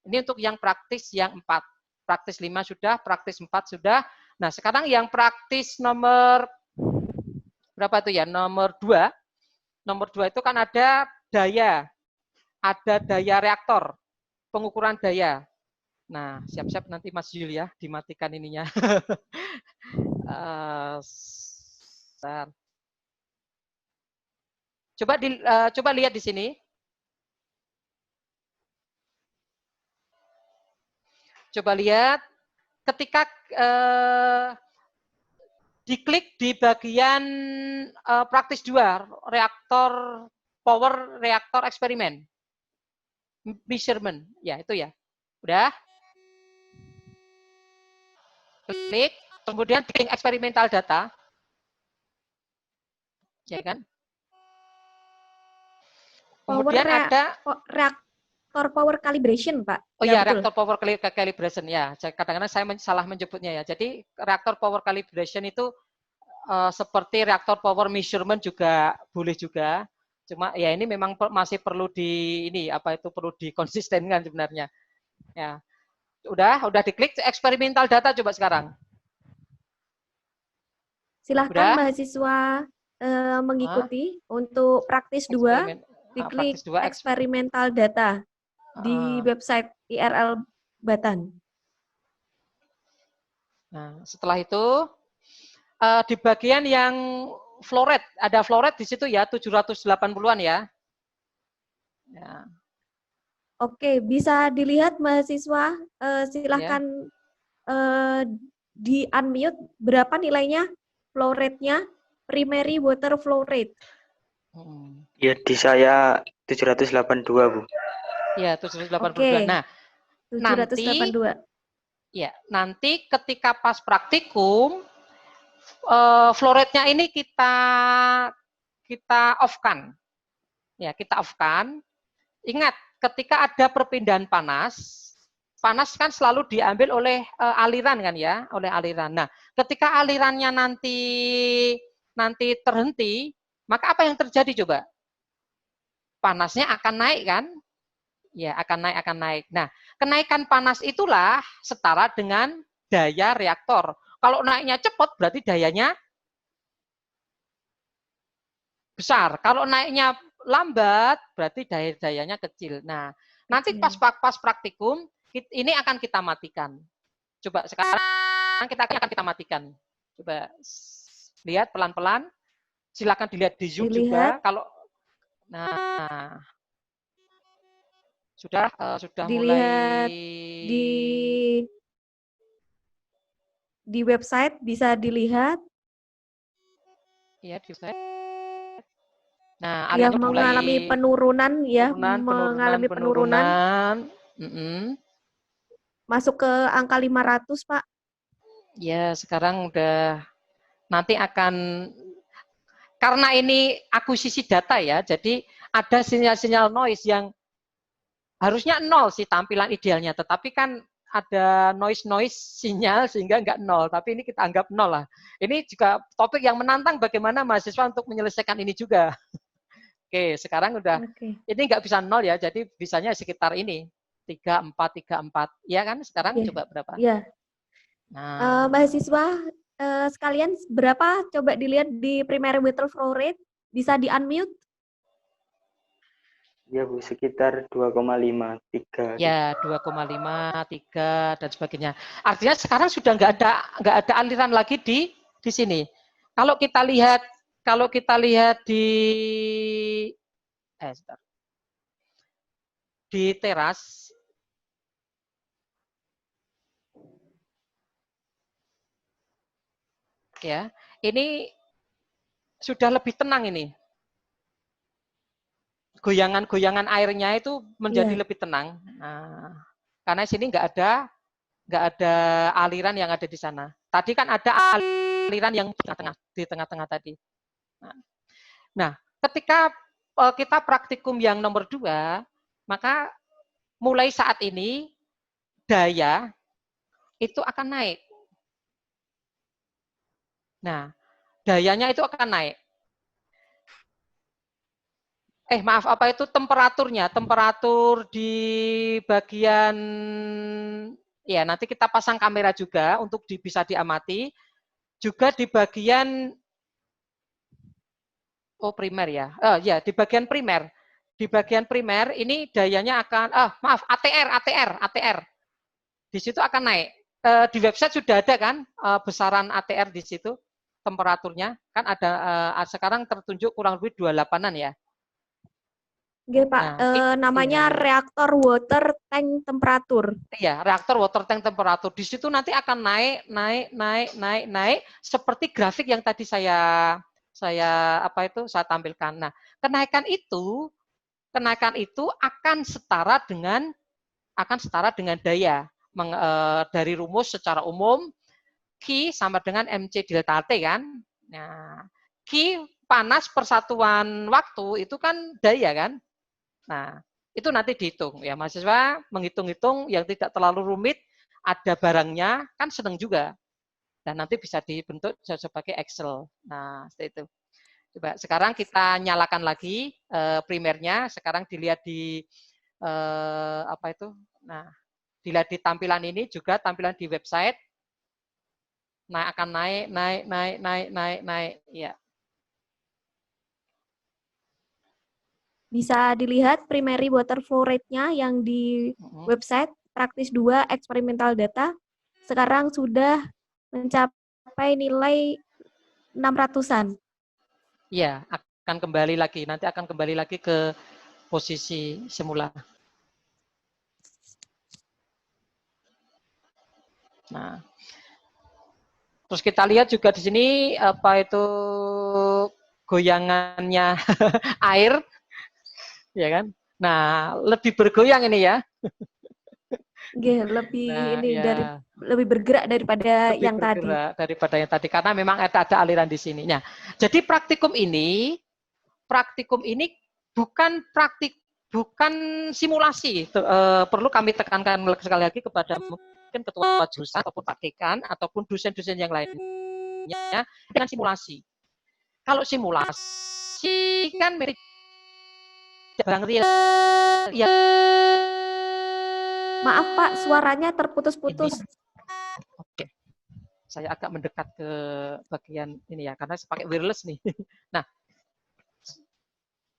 Ini untuk yang praktis yang 4. Praktis 5 sudah, praktis 4 sudah. Nah, sekarang yang praktis nomor berapa itu ya? Nomor 2. Nomor 2 itu kan ada daya reaktor, pengukuran daya. Nah, siap-siap nanti Mas Yul ya, dimatikan ininya. Coba lihat di sini. Coba lihat ketika diklik di bagian praktis 2, power reaktor eksperimen. Measurement, ya itu ya. Udah? Klik, kemudian bikin eksperimental data. Ya kan? Kemudian ada reaktor power calibration, Pak. Oh ya, reaktor power calibration ya. Kadang-kadang saya salah menyebutnya ya. Jadi reaktor power calibration itu seperti reaktor power measurement juga boleh juga. Cuma ya ini memang masih perlu perlu dikonsistenkan sebenarnya. Ya. Udah diklik eksperimental data coba sekarang. Silahkan mahasiswa mengikuti untuk praktis 2, diklik eksperimental data di website IRL Batan. Nah, setelah itu di bagian yang flow rate, ada flow rate di situ ya, 780-an ya. Ya. Oke, bisa dilihat mahasiswa, silahkan di-unmute berapa nilainya flow rate-nya, primary water flow rate. Ya, di saya 782, Bu. Ya, 782. Oke. Nah, 782. Nanti ketika pas praktikum, flow rate-nya ini kita off-kan. Ya, kita off-kan. Ingat, ketika ada perpindahan panas kan selalu diambil oleh aliran kan ya, oleh aliran. Nah, ketika alirannya nanti terhenti, maka apa yang terjadi coba? Panasnya akan naik kan? Ya, akan naik. Nah, kenaikan panas itulah setara dengan daya reaktor. Kalau naiknya cepat berarti dayanya besar. Kalau naiknya lambat berarti dayanya kecil. Nah, nanti pas praktikum ini akan kita matikan. Coba sekarang kita akan kita matikan. Coba lihat pelan-pelan. Silakan dilihat di Zoom juga. Kalau sudah dilihat mulai di website bisa dilihat. Ya, di website. Nah, yang mengalami penurunan ya, mengalami penurunan. Masuk ke angka 500, Pak. Ya, sekarang udah nanti akan, karena ini akuisisi data ya, jadi ada sinyal-sinyal noise yang harusnya 0 sih tampilan idealnya, tetapi kan ada noise sinyal sehingga nggak 0, tapi ini kita anggap 0 lah. Ini juga topik yang menantang bagaimana mahasiswa untuk menyelesaikan ini juga. Oke, sekarang udah, ini nggak bisa 0 ya, jadi bisanya sekitar ini, 34. Ya kan, sekarang coba berapa? Iya. Nah. Mahasiswa sekalian, berapa? Coba dilihat di primary water flow rate, bisa di-unmute? Ya, Bu, sekitar 2,5, 3. Ya, 2,5, 3, dan sebagainya. Artinya sekarang sudah nggak ada aliran lagi di sini. Kalau kita lihat di teras, ya, ini sudah lebih tenang ini. Goyangan-goyangan airnya itu menjadi lebih tenang. Nah, karena sini nggak ada aliran yang ada di sana. Tadi kan ada aliran yang di tengah-tengah tadi. Nah, Nah, ketika kita praktikum yang nomor 2, maka mulai saat ini daya itu akan naik. Nah, dayanya itu akan naik. Maaf, apa itu temperaturnya? Temperatur di bagian, ya nanti kita pasang kamera juga untuk bisa diamati. Juga di bagian, primer ya. Ya, di bagian primer. Di bagian primer ini dayanya akan, maaf, ATR. Di situ akan naik. Di website sudah ada kan besaran ATR di situ, temperaturnya. Kan ada, sekarang tertunjuk kurang lebih 28-an ya. Oke, Pak. Nah, namanya iya. reaktor water tank temperatur. Iya, reaktor water tank temperatur. Di situ nanti akan naik seperti grafik yang tadi saya tampilkan. Nah, kenaikan itu akan setara dengan daya. Dari rumus secara umum, Q sama dengan MC delta T kan. Nah, Q panas persatuan waktu itu kan daya kan. Nah, itu nanti dihitung ya, mahasiswa menghitung-hitung yang tidak terlalu rumit, ada barangnya kan senang juga, dan nanti bisa dibentuk sebagai Excel. Nah, seperti itu. Coba sekarang kita nyalakan lagi primernya. Sekarang dilihat di Nah, dilihat di tampilan ini juga, tampilan di website. Nah, akan naik. Ya. Bisa dilihat primary water flow rate-nya yang di website praktis 2 eksperimental data sekarang sudah mencapai nilai 600-an. Iya, akan kembali lagi. Nanti akan kembali lagi ke posisi semula. Nah, terus kita lihat juga di sini goyangannya air, ya kan? Nah, lebih bergoyang ini ya. Lebih bergerak daripada yang tadi. Daripada yang tadi, karena memang ada aliran di sini. Nah, jadi praktikum ini bukan simulasi. Perlu kami tekankan sekali lagi kepada mungkin ketua jurusan ataupun Pak Dekan ataupun dosen-dosen yang lainnya dengan simulasi. Kalau simulasi kan mirip barang real ya. Maaf Pak, suaranya terputus-putus. Oke. Saya agak mendekat ke bagian ini ya, karena saya pakai wireless nih. Nah,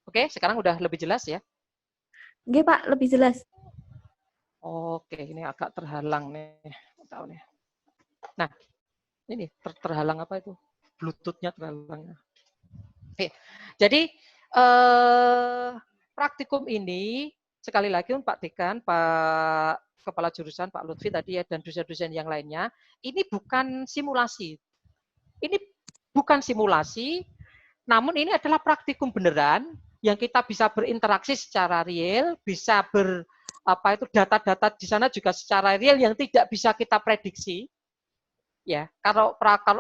oke, sekarang udah lebih jelas ya? Oke Pak, lebih jelas. Oke, ini agak terhalang nih. Nah, ini terhalang apa itu? Bluetooth-nya terhalang. Oke, jadi praktikum ini sekali lagi Pak Dekan, Pak Kepala Jurusan, Pak Lutfi tadi ya, dan dosen-dosen yang lainnya, ini bukan simulasi. Ini bukan simulasi, namun ini adalah praktikum beneran yang kita bisa berinteraksi secara real, bisa data-data di sana juga secara real yang tidak bisa kita prediksi. Ya, kalau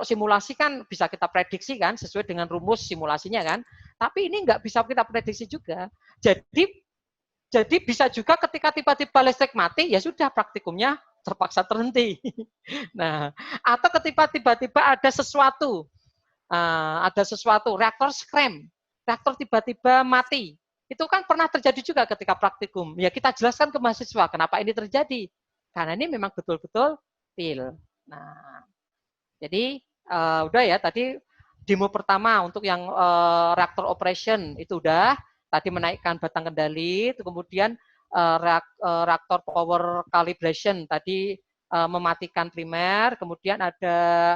simulasi kan bisa kita prediksi kan sesuai dengan rumus simulasinya kan. Tapi ini nggak bisa kita prediksi juga. Jadi bisa juga ketika tiba-tiba listrik mati, ya sudah praktikumnya terpaksa terhenti. Nah, atau ketika tiba-tiba ada sesuatu, reaktor scram, reaktor tiba-tiba mati. Itu kan pernah terjadi juga ketika praktikum. Ya kita jelaskan ke mahasiswa kenapa ini terjadi. Karena ini memang betul-betul real. Nah, jadi udah ya tadi demo pertama untuk yang reaktor operation itu udah. Tadi menaikkan batang kendali, itu kemudian reaktor power calibration tadi mematikan primer, kemudian ada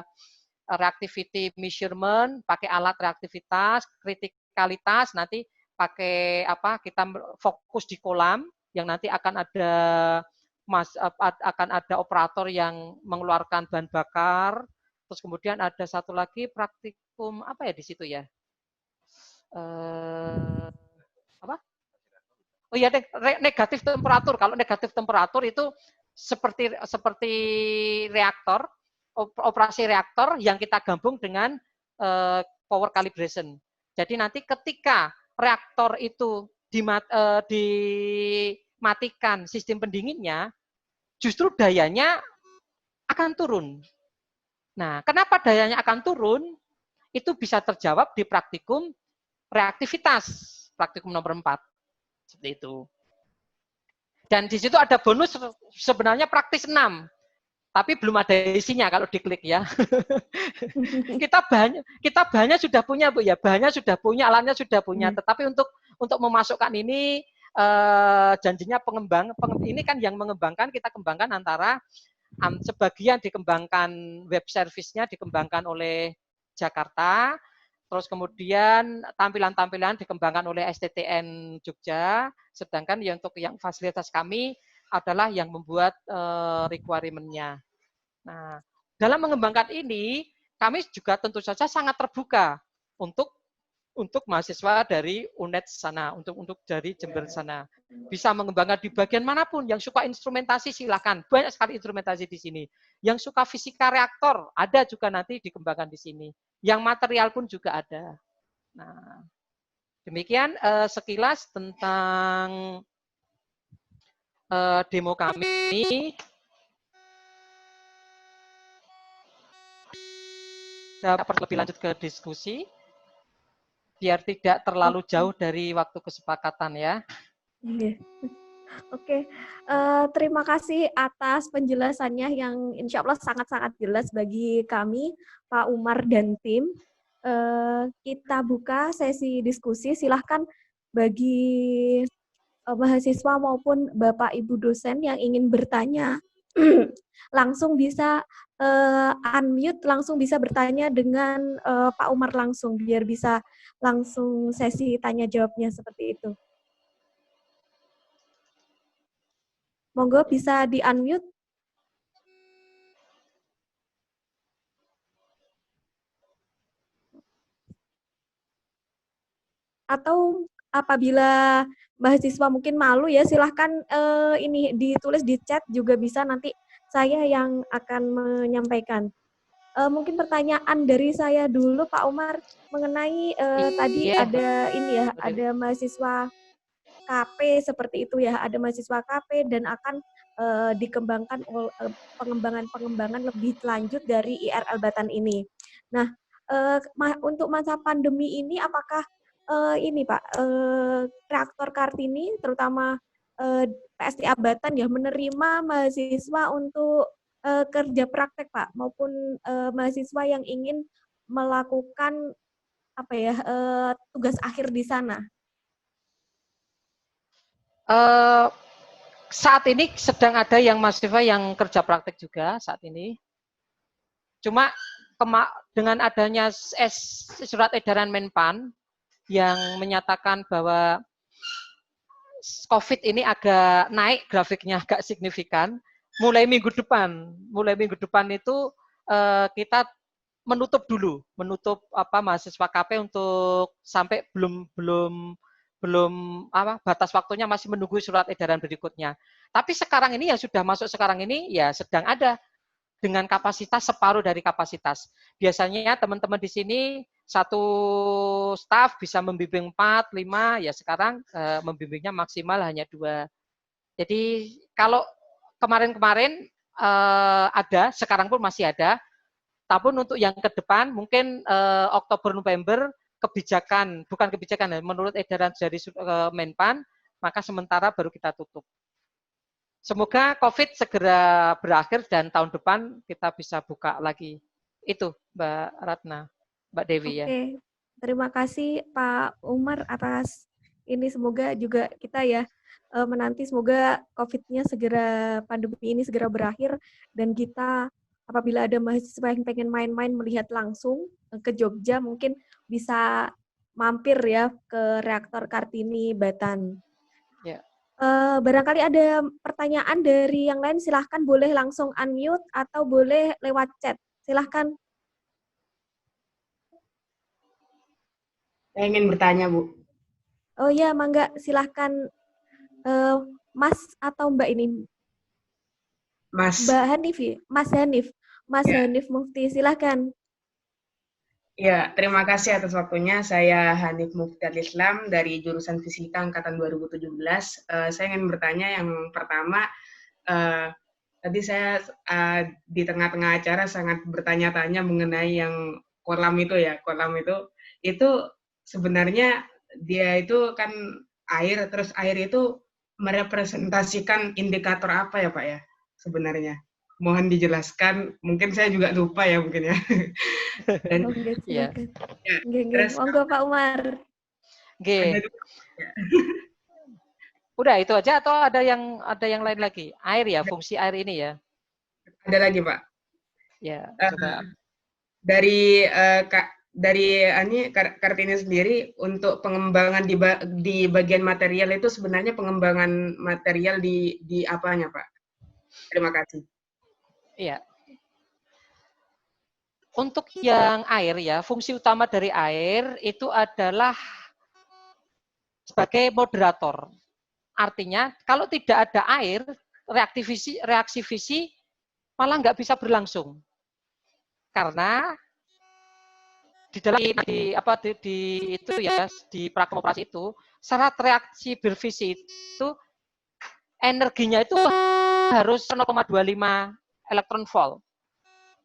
reactivity measurement pakai alat reaktivitas, kritikalitas nanti pakai kita fokus di kolam yang nanti akan ada operator yang mengeluarkan bahan bakar. Terus kemudian ada satu lagi praktikum apa ya di situ ya? Oh iya, negatif temperatur. Kalau negatif temperatur itu seperti reaktor, operasi reaktor yang kita gabung dengan power calibration. Jadi nanti ketika reaktor itu dimatikan sistem pendinginnya, justru dayanya akan turun. Nah, kenapa dayanya akan turun? Itu bisa terjawab di praktikum reaktivitas, praktikum nomor 4. Seperti itu. Dan di situ ada bonus sebenarnya praktis 6. Tapi belum ada isinya kalau diklik ya. kita bahannya sudah punya, Bu ya. Bahannya sudah punya, alatnya sudah punya. Tetapi untuk memasukkan ini janjinya ini kan yang mengembangkan, kita kembangkan antara sebagian dikembangkan web service-nya dikembangkan oleh Jakarta, terus kemudian tampilan-tampilan dikembangkan oleh STTN Jogja, sedangkan untuk yang fasilitas kami adalah yang membuat requirement-nya. Nah, dalam mengembangkan ini, kami juga tentu saja sangat terbuka untuk mahasiswa dari UNED sana, untuk dari Jember sana. Bisa mengembangkan di bagian manapun. Yang suka instrumentasi silakan. Banyak sekali instrumentasi di sini. Yang suka fisika reaktor ada juga nanti dikembangkan di sini. Yang material pun juga ada. Nah, demikian sekilas tentang demo kami. Dapat lebih lanjut ke diskusi. Biar tidak terlalu jauh dari waktu kesepakatan ya. Oke, terima kasih atas penjelasannya yang insya Allah sangat-sangat jelas bagi kami, Pak Umar dan tim. Kita buka sesi diskusi, silahkan bagi mahasiswa maupun Bapak Ibu dosen yang ingin bertanya, langsung bisa unmute, langsung bisa bertanya dengan Pak Umar langsung, biar bisa langsung sesi tanya jawabnya seperti itu. Monggo bisa di-unmute. Atau apabila mahasiswa mungkin malu ya, silahkan ini ditulis di chat juga bisa, nanti saya yang akan menyampaikan. Mungkin pertanyaan dari saya dulu Pak Umar mengenai tadi ada ini ya, ada mahasiswa KP seperti itu ya, ada mahasiswa KP dan akan dikembangkan pengembangan lebih lanjut dari IRL Batan ini. Nah, untuk masa pandemi ini apakah ini Pak, reaktor Kartini terutama PSTA Batan ya menerima mahasiswa untuk kerja praktek Pak, maupun mahasiswa yang ingin melakukan apa ya tugas akhir di sana? Saat ini sedang ada yang mahasiswa yang kerja praktek juga saat ini. Cuma dengan adanya surat edaran Menpan yang menyatakan bahwa COVID ini agak naik grafiknya, agak signifikan. Mulai minggu depan itu kita menutup mahasiswa KP untuk sampai belum batas waktunya, masih menunggu surat edaran berikutnya. Tapi sekarang ini yang sudah masuk sekarang ini ya sedang ada dengan kapasitas separuh dari kapasitas. Biasanya teman-teman di sini satu staf bisa membimbing 4, 5, ya sekarang membimbingnya maksimal hanya 2. Jadi kalau kemarin-kemarin ada, sekarang pun masih ada. Tapi untuk yang ke depan mungkin Oktober November bukan kebijakan menurut edaran dari Menpan, maka sementara baru kita tutup. Semoga COVID segera berakhir dan tahun depan kita bisa buka lagi. Itu Mbak Ratna, Mbak Dewi ya. Oke, terima kasih Pak Umar atas ini, semoga juga kita ya menanti semoga COVID-nya segera, pandemi ini segera berakhir, dan kita apabila ada mahasiswa yang pengen main-main melihat langsung ke Jogja mungkin bisa mampir ya ke reaktor Kartini Batan. Ya. Barangkali ada pertanyaan dari yang lain, silahkan boleh langsung unmute atau boleh lewat chat. Silahkan. Saya ingin bertanya, Bu. Oh ya, mangga, silahkan Mas atau Mbak ini. Mas. Mbak Hanif, Mas Hanif. Mas ya. Hanif Mufti, silahkan. Ya, terima kasih atas waktunya. Saya Hanif Muftiar Islam dari jurusan Fisika Angkatan 2017. Saya ingin bertanya yang pertama, tadi saya di tengah-tengah acara sangat bertanya-tanya mengenai yang kolam itu ya. Kolam itu sebenarnya dia itu kan air, terus air itu merepresentasikan indikator apa ya Pak ya sebenarnya? Mohon dijelaskan, mungkin saya juga lupa ya mungkin ya. Dan Oke, Iya. silakan. ya, Nggih, nggih. terus Monggo Pak Umar. ada Oke. juga ya. Udah itu aja atau ada yang lain lagi? Air ya, fungsi air ini ya. Ada lagi Pak. Ya, Eh, coba. dari Kartini sendiri untuk pengembangan di bagian material itu sebenarnya pengembangan material di apanya Pak? Terima kasih. Iya. Untuk yang air ya, fungsi utama dari air itu adalah sebagai moderator. Artinya kalau tidak ada air, reaksi fisi malah nggak bisa berlangsung. Karena di dalam itu ya, di prakem operasi itu, syarat reaksi berfisi itu energinya itu harus 0,25 elektron volt.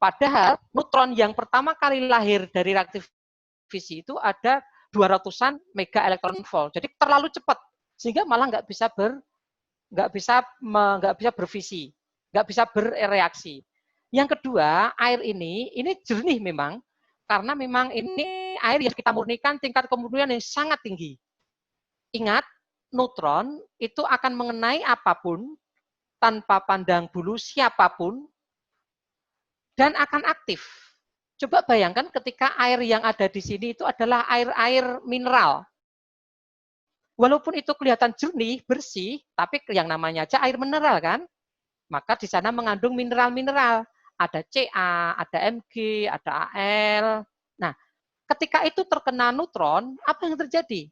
Padahal neutron yang pertama kali lahir dari reaksi fisi itu ada 200-an mega elektron volt. Jadi terlalu cepat sehingga malah nggak bisa berfisi, nggak bisa bereaksi. Yang kedua, air ini jernih memang karena memang ini air yang kita murnikan tingkat kemurnian yang sangat tinggi. Ingat, neutron itu akan mengenai apapun tanpa pandang bulu siapapun dan akan aktif. Coba bayangkan ketika air yang ada di sini itu adalah air mineral. Walaupun itu kelihatan jernih, bersih, tapi yang namanya aja air mineral kan? Maka di sana mengandung mineral-mineral. Ada Ca, ada Mg, ada Al. Nah, ketika itu terkena neutron, apa yang terjadi?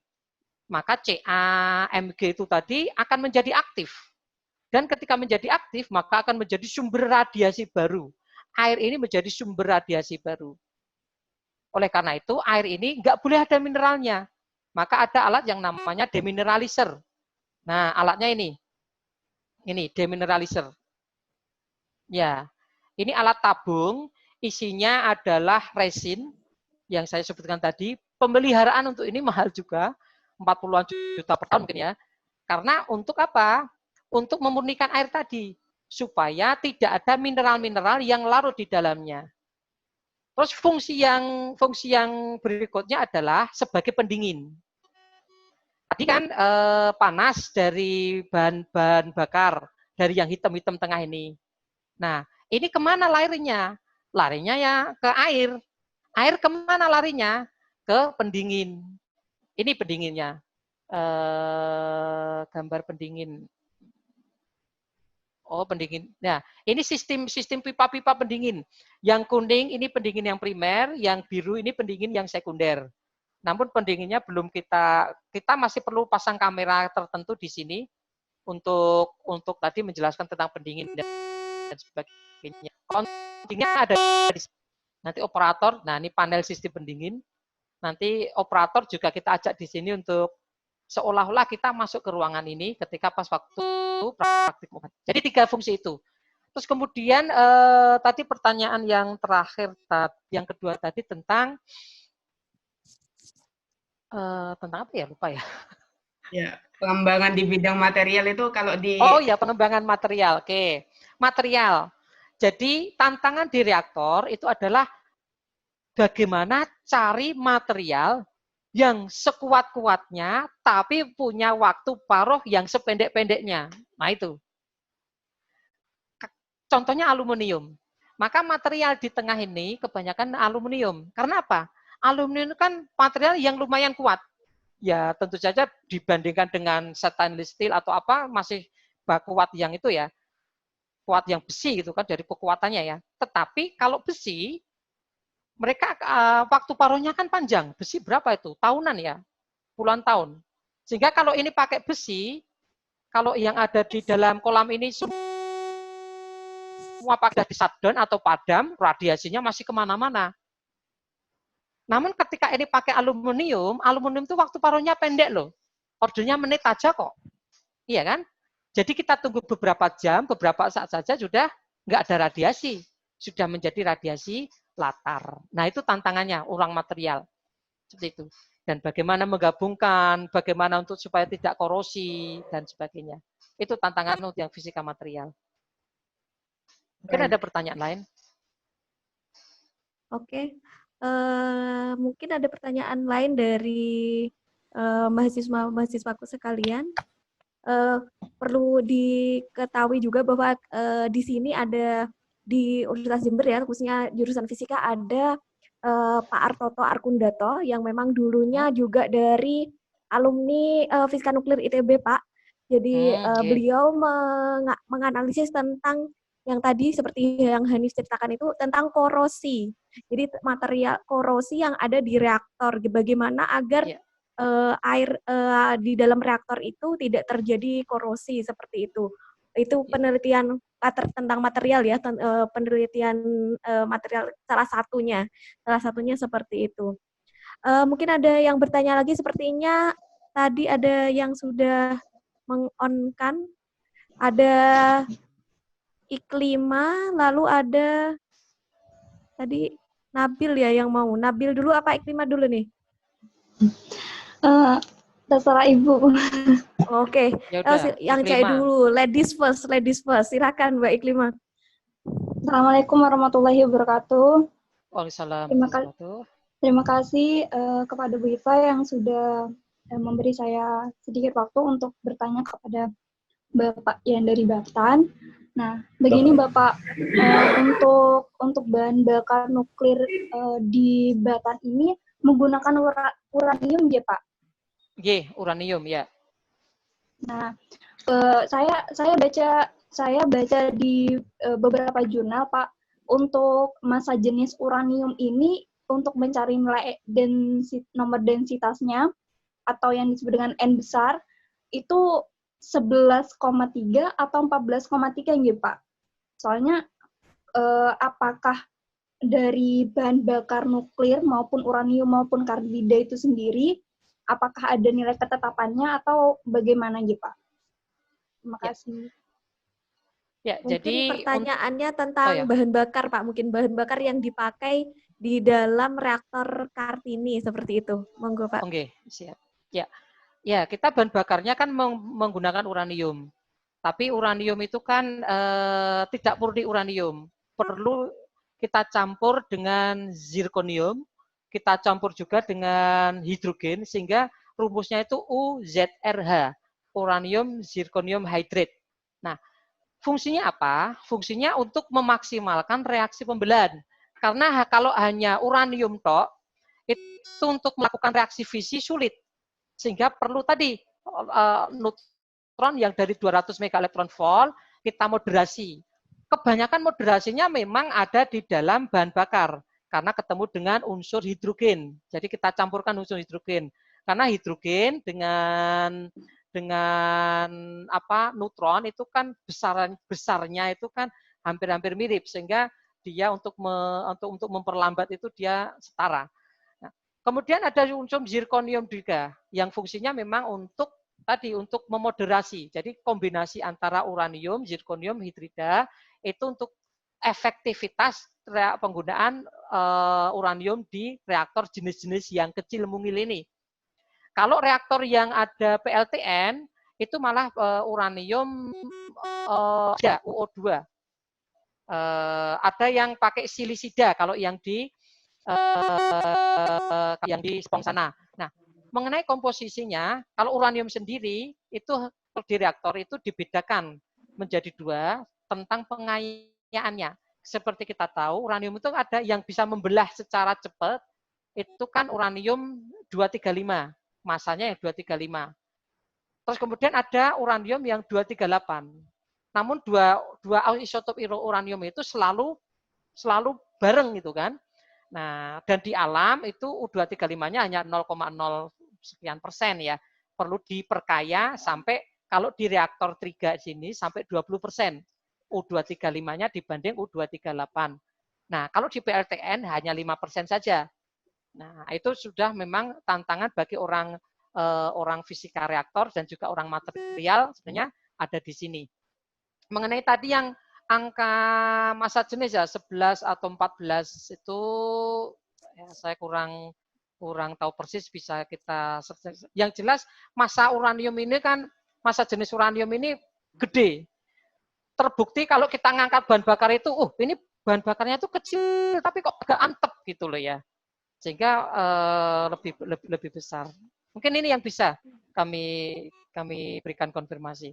Maka Ca, Mg itu tadi akan menjadi aktif. Dan ketika menjadi aktif, maka akan menjadi sumber radiasi baru. Air ini menjadi sumber radiasi baru. Oleh karena itu, air ini nggak boleh ada mineralnya. Maka ada alat yang namanya demineralizer. Nah, alatnya ini demineralizer. Ya, ini alat tabung, isinya adalah resin, yang saya sebutkan tadi. Pemeliharaan untuk ini mahal juga, 40-an juta per tahun mungkin ya. Karena untuk apa? Untuk memurnikan air tadi, supaya tidak ada mineral-mineral yang larut di dalamnya. Terus fungsi yang berikutnya adalah sebagai pendingin. Tadi kan panas dari bahan bakar, dari yang hitam-hitam tengah ini. Nah, ini kemana larinya? Larinya ya ke air. Air kemana larinya? Ke pendingin. Ini pendinginnya. Gambar pendingin. Oh, pendingin. Nah, ini sistem pipa-pipa pendingin. Yang kuning ini pendingin yang primer, yang biru ini pendingin yang sekunder. Namun pendinginnya belum kita masih perlu pasang kamera tertentu di sini untuk tadi menjelaskan tentang pendingin dan sebagainya. Pendinginnya ada di sini. Nanti operator, nah ini panel sistem pendingin. Nanti operator juga kita ajak di sini untuk seolah-olah kita masuk ke ruangan ini ketika pas waktu praktik. Jadi 3 fungsi itu. Terus kemudian tadi pertanyaan yang terakhir, yang kedua tadi tentang apa ya, lupa ya. Ya, pengembangan di bidang material itu kalau di... Oh ya, pengembangan material. Oke, material. Jadi tantangan di reaktor itu adalah bagaimana cari material yang sekuat-kuatnya, tapi punya waktu paruh yang sependek-pendeknya. Nah itu. Contohnya aluminium. Maka material di tengah ini kebanyakan aluminium. Karena apa? Aluminium kan material yang lumayan kuat. Ya tentu saja dibandingkan dengan stainless steel atau apa, masih kuat yang itu ya. Kuat yang besi gitu kan dari kekuatannya ya. Tetapi kalau besi, mereka waktu paruhnya kan panjang. Besi berapa itu? Tahunan ya, puluhan tahun. Sehingga kalau ini pakai besi, kalau yang ada di dalam kolam ini semua pakai di shutdown atau padam, radiasinya masih kemana-mana. Namun ketika ini pakai aluminium itu waktu parohnya pendek loh. Ordernya menit aja kok. Iya kan? Jadi kita tunggu beberapa jam, beberapa saat saja sudah nggak ada radiasi. Sudah menjadi radiasi latar. Nah itu tantangannya, ulang material. Seperti itu. Dan bagaimana menggabungkan, bagaimana untuk supaya tidak korosi, dan sebagainya. Itu tantangan untuk yang fisika material. Mungkin ada pertanyaan lain? Oke. Mungkin ada pertanyaan lain dari mahasiswa-mahasiswaku sekalian. Perlu diketahui juga bahwa di sini ada di Universitas Jember ya, khususnya jurusan fisika ada Pak Artoto Arkundato yang memang dulunya juga dari alumni Fisika Nuklir ITB, Pak. Jadi beliau menganalisis tentang yang tadi seperti yang Hanif ceritakan itu tentang korosi. Jadi material korosi yang ada di reaktor, bagaimana agar air di dalam reaktor itu tidak terjadi korosi seperti itu. Itu penelitian tentang material ya, penelitian material salah satunya seperti itu. Mungkin ada yang bertanya lagi, sepertinya tadi ada yang sudah meng-on-kan, ada Iklima, lalu ada tadi Nabil ya yang mau. Nabil dulu apa Iklima dulu nih? Terserah Ibu. Oke, yang cewek dulu, ladies first. Silakan Mbak Iklima. Assalamualaikum warahmatullahi wabarakatuh. Waalaikumsalam. Terima kasih kepada Bu Iva yang sudah memberi saya sedikit waktu untuk bertanya kepada Bapak yang dari Batan. Nah, begini Bapak, untuk bahan bakar nuklir di Batan ini menggunakan uranium ya Pak? Uranium ya. Nah, saya baca di beberapa jurnal Pak, untuk massa jenis uranium ini untuk mencari nilai nomor densitasnya atau yang disebut dengan N besar itu 11,3 atau 14,3 ya Pak. Soalnya apakah dari bahan bakar nuklir maupun uranium maupun karbida itu sendiri, apakah ada nilai ketetapannya atau bagaimana ya Pak? Terima kasih. Ya, mungkin jadi pertanyaannya tentang bahan bakar Pak, mungkin bahan bakar yang dipakai di dalam reaktor Kartini seperti itu. Monggo Pak. Oke, siap. Ya, kita bahan bakarnya kan menggunakan uranium. Tapi uranium itu kan tidak murni uranium. Perlu kita campur dengan zirconium, kita campur juga dengan hidrogen, sehingga rumusnya itu UZRH, uranium zirconium hydrate. Nah, fungsinya apa? Fungsinya untuk memaksimalkan reaksi pembelahan. Karena kalau hanya uranium tok, itu untuk melakukan reaksi fisi sulit. Sehingga perlu tadi neutron yang dari 200 MeV kita moderasi. Kebanyakan moderasinya memang ada di dalam bahan bakar karena ketemu dengan unsur hidrogen. Jadi kita campurkan unsur hidrogen. Karena hidrogen dengan neutron itu kan besarnya itu kan hampir-hampir mirip, sehingga dia untuk memperlambat itu dia setara. Kemudian ada unsur zirconium juga yang fungsinya memang untuk memoderasi. Jadi kombinasi antara uranium, zirconium, hidrida itu untuk efektivitas penggunaan uranium di reaktor jenis-jenis yang kecil mungil ini. Kalau reaktor yang ada PLTN itu malah uranium UO2. Ada yang pakai silisida kalau yang di Spong sana. Nah, mengenai komposisinya, kalau uranium sendiri itu di reaktor itu dibedakan menjadi dua tentang pengayaannya. Seperti kita tahu, uranium itu ada yang bisa membelah secara cepat, itu kan uranium 235, masanya yang 235. Terus kemudian ada uranium yang 238. Namun dua isotop uranium itu selalu bareng gitu kan. Nah, dan di alam itu U235-nya hanya 0,0 sekian persen ya. Perlu diperkaya sampai kalau di reaktor Triga sini sampai 20% U235-nya dibanding U238. Nah, kalau di PLTN hanya 5% saja. Nah, itu sudah memang tantangan bagi orang fisika reaktor dan juga orang material sebenarnya ada di sini. Mengenai tadi yang angka massa jenis ya 11 atau 14 itu ya, saya kurang tahu persis, bisa kita yang jelas massa uranium ini kan, massa jenis uranium ini gede. Terbukti kalau kita ngangkat bahan bakar itu, ini bahan bakarnya itu kecil tapi kok agak antep gitu loh ya. Sehingga lebih besar. Mungkin ini yang bisa kami berikan konfirmasi.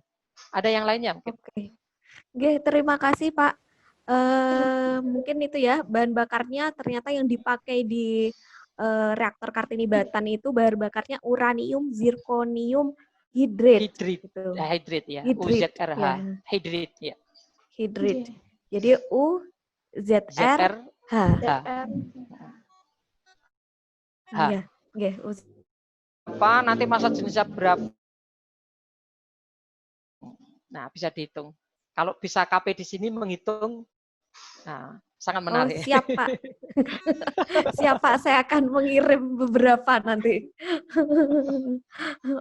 Ada yang lainnya mungkin? Oke. Oke, terima kasih Pak. Mungkin itu ya, bahan bakarnya ternyata yang dipakai di reaktor Kartini Batan itu bahan bakarnya uranium zirconium hydride. Gitu. Hydride ya, Hydride, UZRH. ya. Hydride ya. Hydride. Jadi UZRH. Iya, apa nanti massa jenisnya berapa? Nah, bisa dihitung. Kalau bisa KP di sini menghitung, nah, sangat menarik. Siap Pak. Siap Pak, saya akan mengirim beberapa nanti.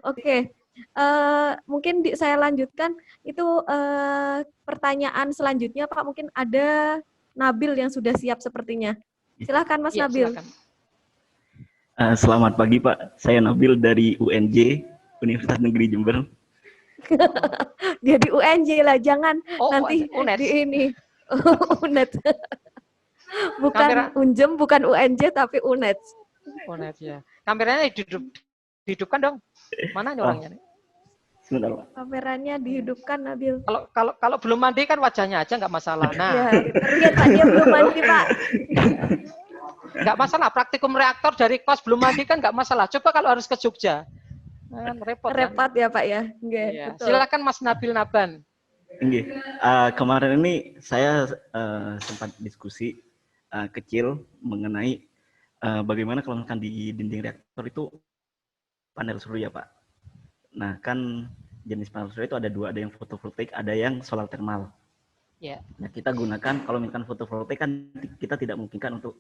Oke. Mungkin saya lanjutkan, itu pertanyaan selanjutnya Pak, mungkin ada Nabil yang sudah siap sepertinya. Silakan Mas Nabil. Silakan. Selamat pagi Pak, saya Nabil dari UNJ, Universitas Negeri Jember. Dia di UNJ lah, jangan nanti UNED. di ini. UNED. Bukan Unjem, bukan UNJ, tapi UNED. UNED ya. Kameranya dihidupkan dong. Mana ini orangnya? Sebentar Pak. Kameranya dihidupkan Nabil. Kalau belum mandi kan wajahnya aja nggak masalah. Nah, ya, terlihat Pak, dia belum mandi Pak. Nggak masalah, praktikum reaktor dari kelas belum mandi kan nggak masalah. Coba kalau harus ke Jogja, kan repot kan? Ya Pak ya. Ya. Silakan Mas Nabil Naban. Kemarin ini saya sempat diskusi kecil mengenai bagaimana kalau misalkan di dinding reaktor itu panel surya Pak. Nah kan jenis panel surya itu ada dua, ada yang fotovoltaik, ada yang solar thermal. Yeah. Nah kita gunakan, kalau misalkan fotovoltaik kan kita tidak memungkinkan untuk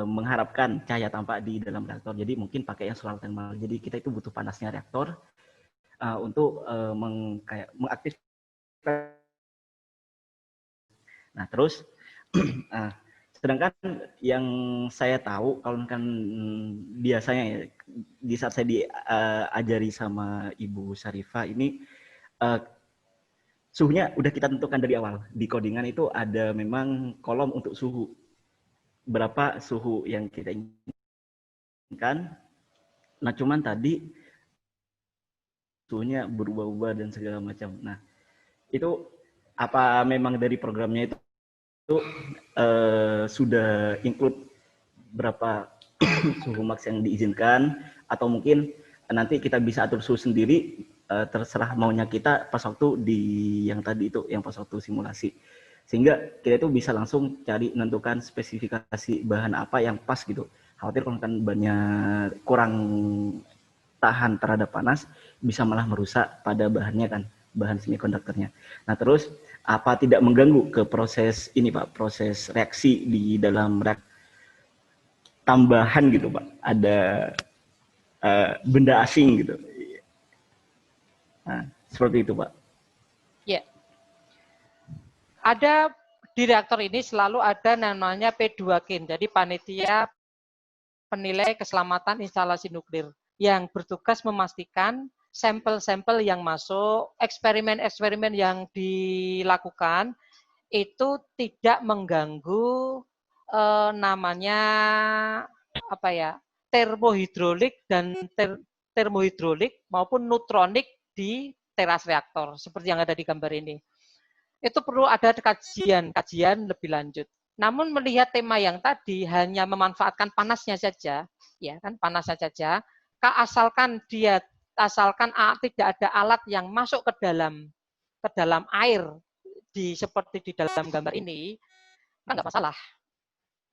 mengharapkan cahaya tampak di dalam reaktor, jadi mungkin pakai yang solar thermal. Jadi kita itu butuh panasnya reaktor untuk mengaktifkan. Nah terus, sedangkan yang saya tahu kalau kan biasanya di saat saya diajari sama Ibu Syarifah ini suhunya udah kita tentukan dari awal. Di codingan itu ada memang kolom untuk suhu. Berapa suhu yang kita inginkan. Nah, cuman tadi suhunya berubah-ubah dan segala macam. Nah, itu apa memang dari programnya itu sudah include berapa suhu max yang diizinkan, atau mungkin nanti kita bisa atur suhu sendiri, terserah maunya kita pas waktu di yang tadi itu, yang pas waktu simulasi. Sehingga kita itu bisa langsung cari menentukan spesifikasi bahan apa yang pas gitu. Khawatir kalau kan bahannya kurang tahan terhadap panas, bisa malah merusak pada bahannya kan, bahan semikonduktornya. Nah terus, apa tidak mengganggu ke proses ini Pak, proses reaksi di dalam reaktor tambahan gitu Pak, ada benda asing gitu. Nah, seperti itu Pak. Ya. Ada di reaktor ini selalu ada namanya P2Kin, jadi panitia penilai keselamatan instalasi nuklir yang bertugas memastikan sampel-sampel yang masuk, eksperimen-eksperimen yang dilakukan itu tidak mengganggu namanya apa ya, termohidrolik dan termohidrolik maupun neutronik di teras reaktor seperti yang ada di gambar ini. Itu perlu ada kajian lebih lanjut. Namun melihat tema yang tadi hanya memanfaatkan panasnya saja, ya kan, panasnya saja, asalkan tidak ada alat yang masuk ke dalam air seperti di dalam gambar ini, kan nggak masalah.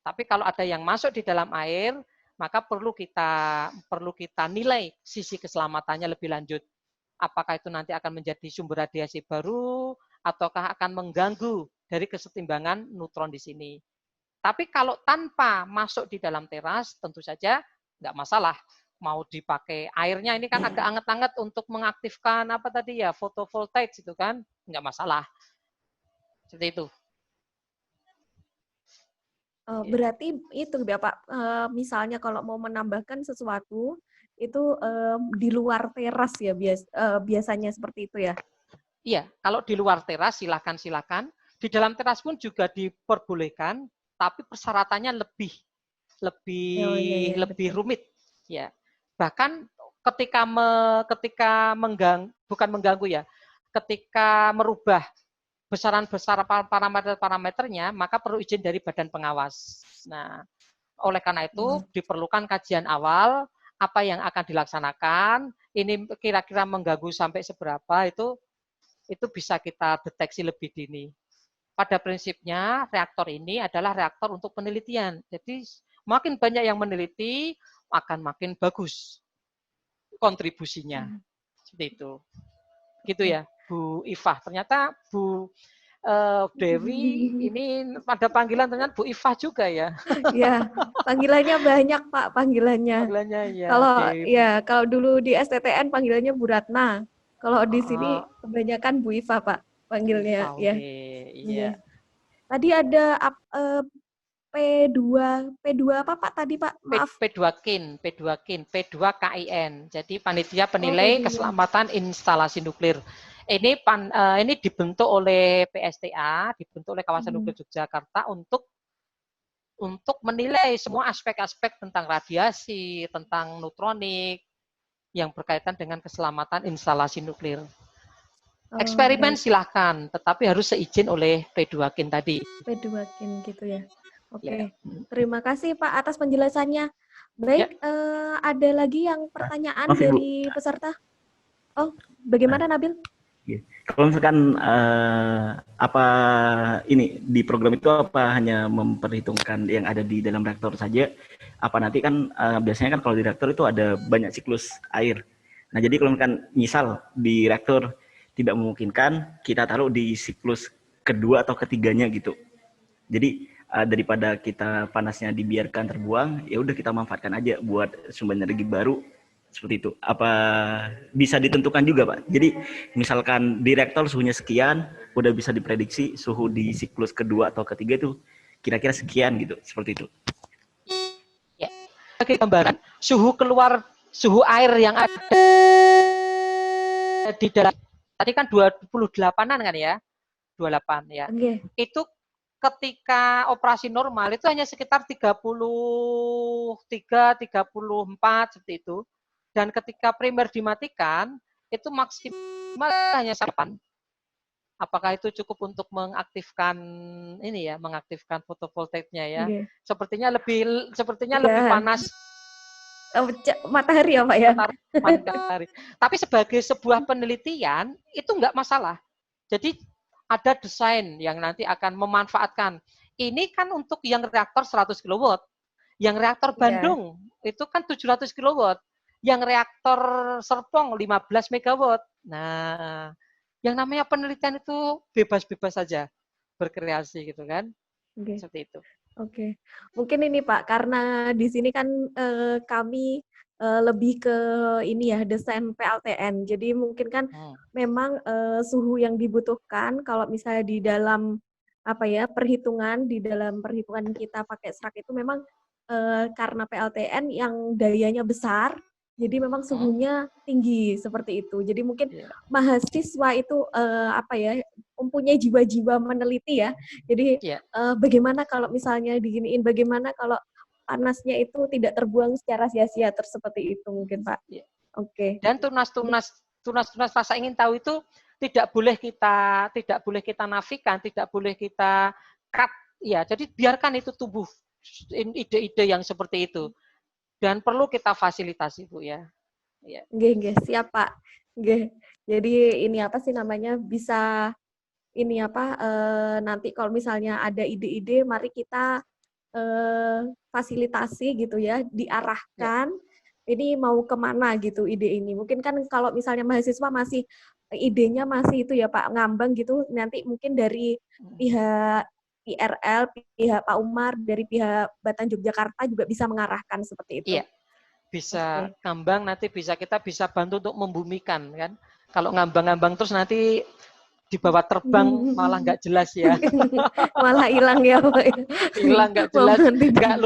Tapi kalau ada yang masuk di dalam air, maka perlu kita nilai sisi keselamatannya lebih lanjut. Apakah itu nanti akan menjadi sumber radiasi baru, ataukah akan mengganggu dari kesetimbangan neutron di sini. Tapi kalau tanpa masuk di dalam teras, tentu saja nggak masalah. Mau dipakai airnya ini kan agak anget-anget untuk mengaktifkan apa tadi ya, fotovoltaik itu kan, nggak masalah. Seperti itu. Berarti itu ya Pak, misalnya kalau mau menambahkan sesuatu itu di luar teras ya biasanya seperti itu ya? Iya, kalau di luar teras silakan. Di dalam teras pun juga diperbolehkan, tapi persyaratannya lebih rumit. Ya, bahkan ketika bukan mengganggu ya, ketika merubah besaran-besaran parameternya, maka perlu izin dari badan pengawas. Nah, oleh karena itu diperlukan kajian awal, apa yang akan dilaksanakan, ini kira-kira mengganggu sampai seberapa, itu bisa kita deteksi lebih dini. Pada prinsipnya, reaktor ini adalah reaktor untuk penelitian. Jadi, makin banyak yang meneliti, akan makin bagus kontribusinya. Seperti itu. Gitu ya. Bu Ifah, ternyata Bu Dewi ini pada panggilan ternyata Bu Ifah juga ya. Ya, panggilannya banyak Pak, panggilannya. Ya. Kalau dulu di STTN panggilannya Bu Ratna. Kalau di sini kebanyakan Bu Ifah Pak panggilnya ya. Iya. Tadi ada P2 apa Pak tadi Pak? Maaf. P2 KIN. Jadi panitia penilai keselamatan instalasi nuklir. Ini dibentuk oleh PSTA, dibentuk oleh kawasan nuklir Yogyakarta untuk menilai semua aspek-aspek tentang radiasi, tentang neutronik yang berkaitan dengan keselamatan instalasi nuklir. Eksperimen silahkan, tetapi harus seizin oleh P2KIN tadi. P2KIN gitu ya. Oke. Terima kasih Pak atas penjelasannya. Baik, ada lagi yang pertanyaan dari peserta? Oh, bagaimana Nabil? Kalau misalkan ini di program itu apa hanya memperhitungkan yang ada di dalam reaktor saja? Apa nanti kan biasanya kan kalau di reaktor itu ada banyak siklus air. Nah jadi kalau misalkan misal di reaktor tidak memungkinkan, kita taruh di siklus kedua atau ketiganya gitu. Jadi daripada kita panasnya dibiarkan terbuang, ya udah kita manfaatkan aja buat sumber energi baru. Seperti itu. Apa bisa ditentukan juga, Pak? Jadi misalkan di reaktor suhunya sekian, udah bisa diprediksi suhu di siklus kedua atau ketiga itu kira-kira sekian gitu, seperti itu. Ya. Sebagai gambaran, suhu air yang ada di dalam tadi kan 28-an kan ya? 28 ya. Okay. Itu ketika operasi normal itu hanya sekitar 33, 34 seperti itu. Dan ketika primer dimatikan, itu maksimal hanya 8. Apakah itu cukup untuk mengaktifkan mengaktifkan fotovoltaiknya ya? Okay. Sepertinya lebih panas matahari ya Pak ya? Matahari. Tapi sebagai sebuah penelitian, itu enggak masalah. Jadi ada desain yang nanti akan memanfaatkan. Ini kan untuk yang reaktor 100 kW. Yang reaktor Bandung itu kan 700 kW. Yang reaktor Serpong 15 MW. Nah, yang namanya penelitian itu bebas-bebas saja berkreasi gitu kan. Okay. Seperti itu. Oke. Mungkin ini Pak, karena di sini kan kami lebih ke ini ya, desain PLTN. Jadi mungkin kan memang suhu yang dibutuhkan kalau misalnya di dalam di dalam perhitungan kita pakai serak itu memang karena PLTN yang dayanya besar. Jadi memang suhunya tinggi seperti itu. Jadi mungkin mahasiswa itu mempunyai jiwa-jiwa meneliti ya. Jadi bagaimana kalau misalnya diginiin, bagaimana kalau panasnya itu tidak terbuang secara sia-sia seperti itu mungkin Pak. Oke. Dan tunas rasa ingin tahu itu tidak boleh kita nafikan, tidak boleh kita cut ya. Jadi biarkan itu tumbuh ide-ide yang seperti itu. Dan perlu kita fasilitasi Bu ya. Nggih, siap Pak. Nggih. Jadi ini bisa nanti kalau misalnya ada ide-ide mari kita fasilitasi gitu ya, diarahkan ini mau kemana gitu ide ini. Mungkin kan kalau misalnya mahasiswa idenya masih itu ya Pak, ngambang gitu, nanti mungkin dari pihak PRL, pihak Pak Umar, dari pihak Batan Yogyakarta juga bisa mengarahkan seperti itu. Iya, bisa ngambang, nanti kita bisa bantu untuk membumikan kan. Kalau ngambang-ngambang terus nanti dibawa terbang malah nggak jelas ya. Malah hilang ya Pak. Hilang nggak jelas, nggak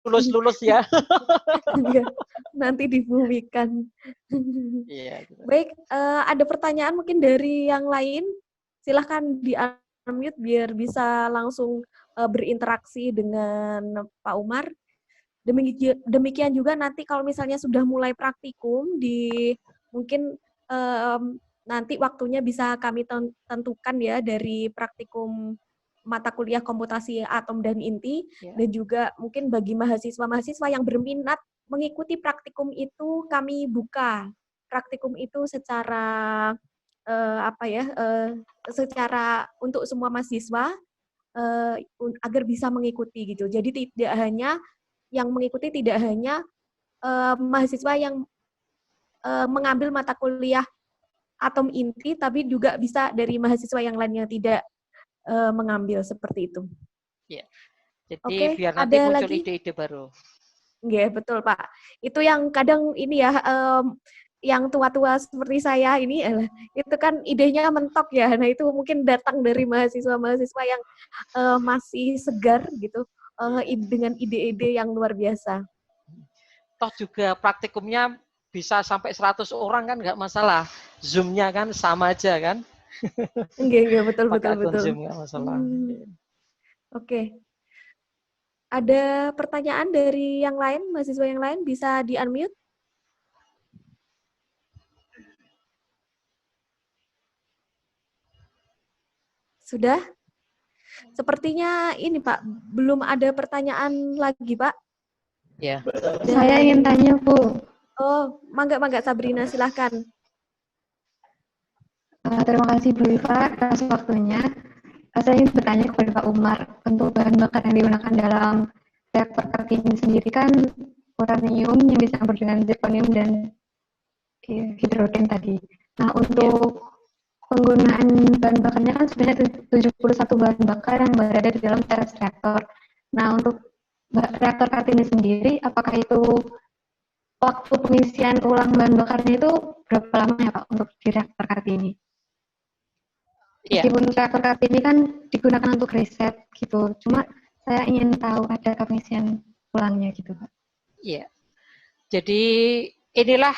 lulus ya. Nanti dibumikan. Iya. Baik, ada pertanyaan mungkin dari yang lain. Silahkan di-unmute biar bisa langsung berinteraksi dengan Pak Umar. Demikian juga nanti kalau misalnya sudah mulai praktikum mungkin nanti waktunya bisa kami tentukan ya dari praktikum mata kuliah komputasi atom dan inti, dan juga mungkin bagi mahasiswa-mahasiswa yang berminat mengikuti praktikum itu kami buka praktikum itu secara secara untuk semua mahasiswa agar bisa mengikuti gitu. Jadi tidak hanya yang mengikuti tidak hanya mahasiswa yang mengambil mata kuliah atom inti, tapi juga bisa dari mahasiswa yang lain yang tidak mengambil seperti itu. Ya. Jadi biar nanti muncul ide-ide baru. Iya, betul Pak. Itu yang kadang ini ya, yang tua-tua seperti saya ini, itu kan idenya mentok ya. Nah itu mungkin datang dari mahasiswa-mahasiswa yang masih segar gitu, dengan ide-ide yang luar biasa. Toh juga praktikumnya bisa sampai 100 orang kan nggak masalah. Zoom-nya kan sama aja kan. Iya, betul. Zoom nggak masalah. Oke. Ada pertanyaan dari yang lain, mahasiswa yang lain bisa di-unmute? Sudah? Sepertinya ini Pak, belum ada pertanyaan lagi Pak. Ya. Saya ingin tanya Bu. Oh, mangga Sabrina, silahkan. Terima kasih Bu Iva atas waktunya. Saya ingin bertanya kepada Pak Umar, untuk bahan bakar yang digunakan dalam reaktor Kartini sendiri kan uranium yang dicampur dengan zirconium dan hidrogen tadi. Nah, untuk penggunaan bahan bakarnya kan sebenarnya 71 bahan bakar yang berada di dalam teras reaktor. Nah, untuk reaktor Kartini sendiri, apakah itu waktu pengisian ulang bahan bakarnya itu berapa lama ya Pak untuk di reaktor Kartini? Meskipun reaktor Kartini kan digunakan untuk riset gitu, cuma saya ingin tahu ada pengisian ulangnya gitu Pak. Iya. Jadi inilah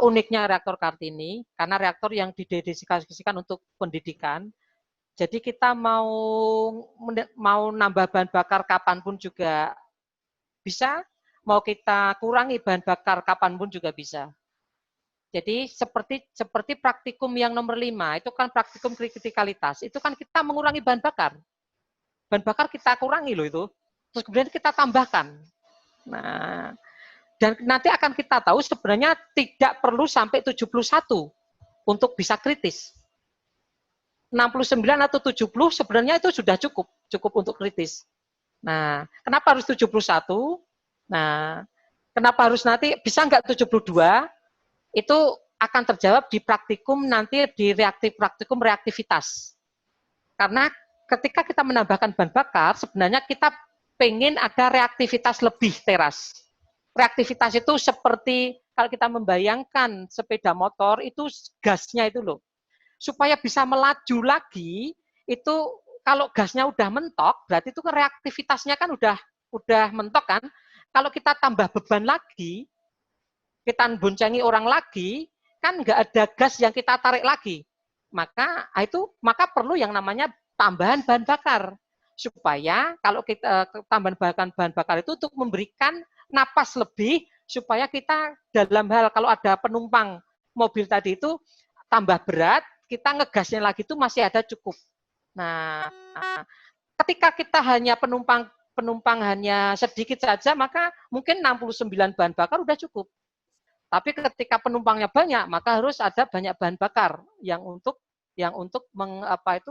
uniknya reaktor Kartini, karena reaktor yang didedikasikan untuk pendidikan. Jadi kita mau nambah bahan bakar kapanpun juga bisa, mau kita kurangi bahan bakar kapanpun juga bisa. Jadi seperti praktikum yang nomor 5, itu kan praktikum kritikalitas, itu kan kita mengurangi bahan bakar. Bahan bakar kita kurangi loh itu, terus kemudian kita tambahkan. Nah, dan nanti akan kita tahu sebenarnya tidak perlu sampai 71 untuk bisa kritis. 69 atau 70 sebenarnya itu sudah cukup untuk kritis. Nah, kenapa harus 71? Nah, kenapa harus nanti bisa nggak 72? Itu akan terjawab di praktikum nanti di praktikum reaktivitas. Karena ketika kita menambahkan bahan bakar, sebenarnya kita pengen ada reaktivitas lebih teras. Reaktivitas itu seperti kalau kita membayangkan sepeda motor itu gasnya itu loh. Supaya bisa melaju lagi, itu kalau gasnya udah mentok, berarti itu reaktivitasnya kan udah mentok kan. Kalau kita tambah beban lagi, kita boncengi orang lagi, kan nggak ada gas yang kita tarik lagi. Maka perlu yang namanya tambahan bahan bakar. Supaya kalau kita tambahan bahan bakar itu untuk memberikan napas lebih, supaya kita dalam hal kalau ada penumpang mobil tadi itu tambah berat, kita ngegasnya lagi itu masih ada cukup. Nah, ketika kita hanya penumpang hanya sedikit saja, maka mungkin 69 bahan bakar udah cukup. Tapi ketika penumpangnya banyak, maka harus ada banyak bahan bakar yang untuk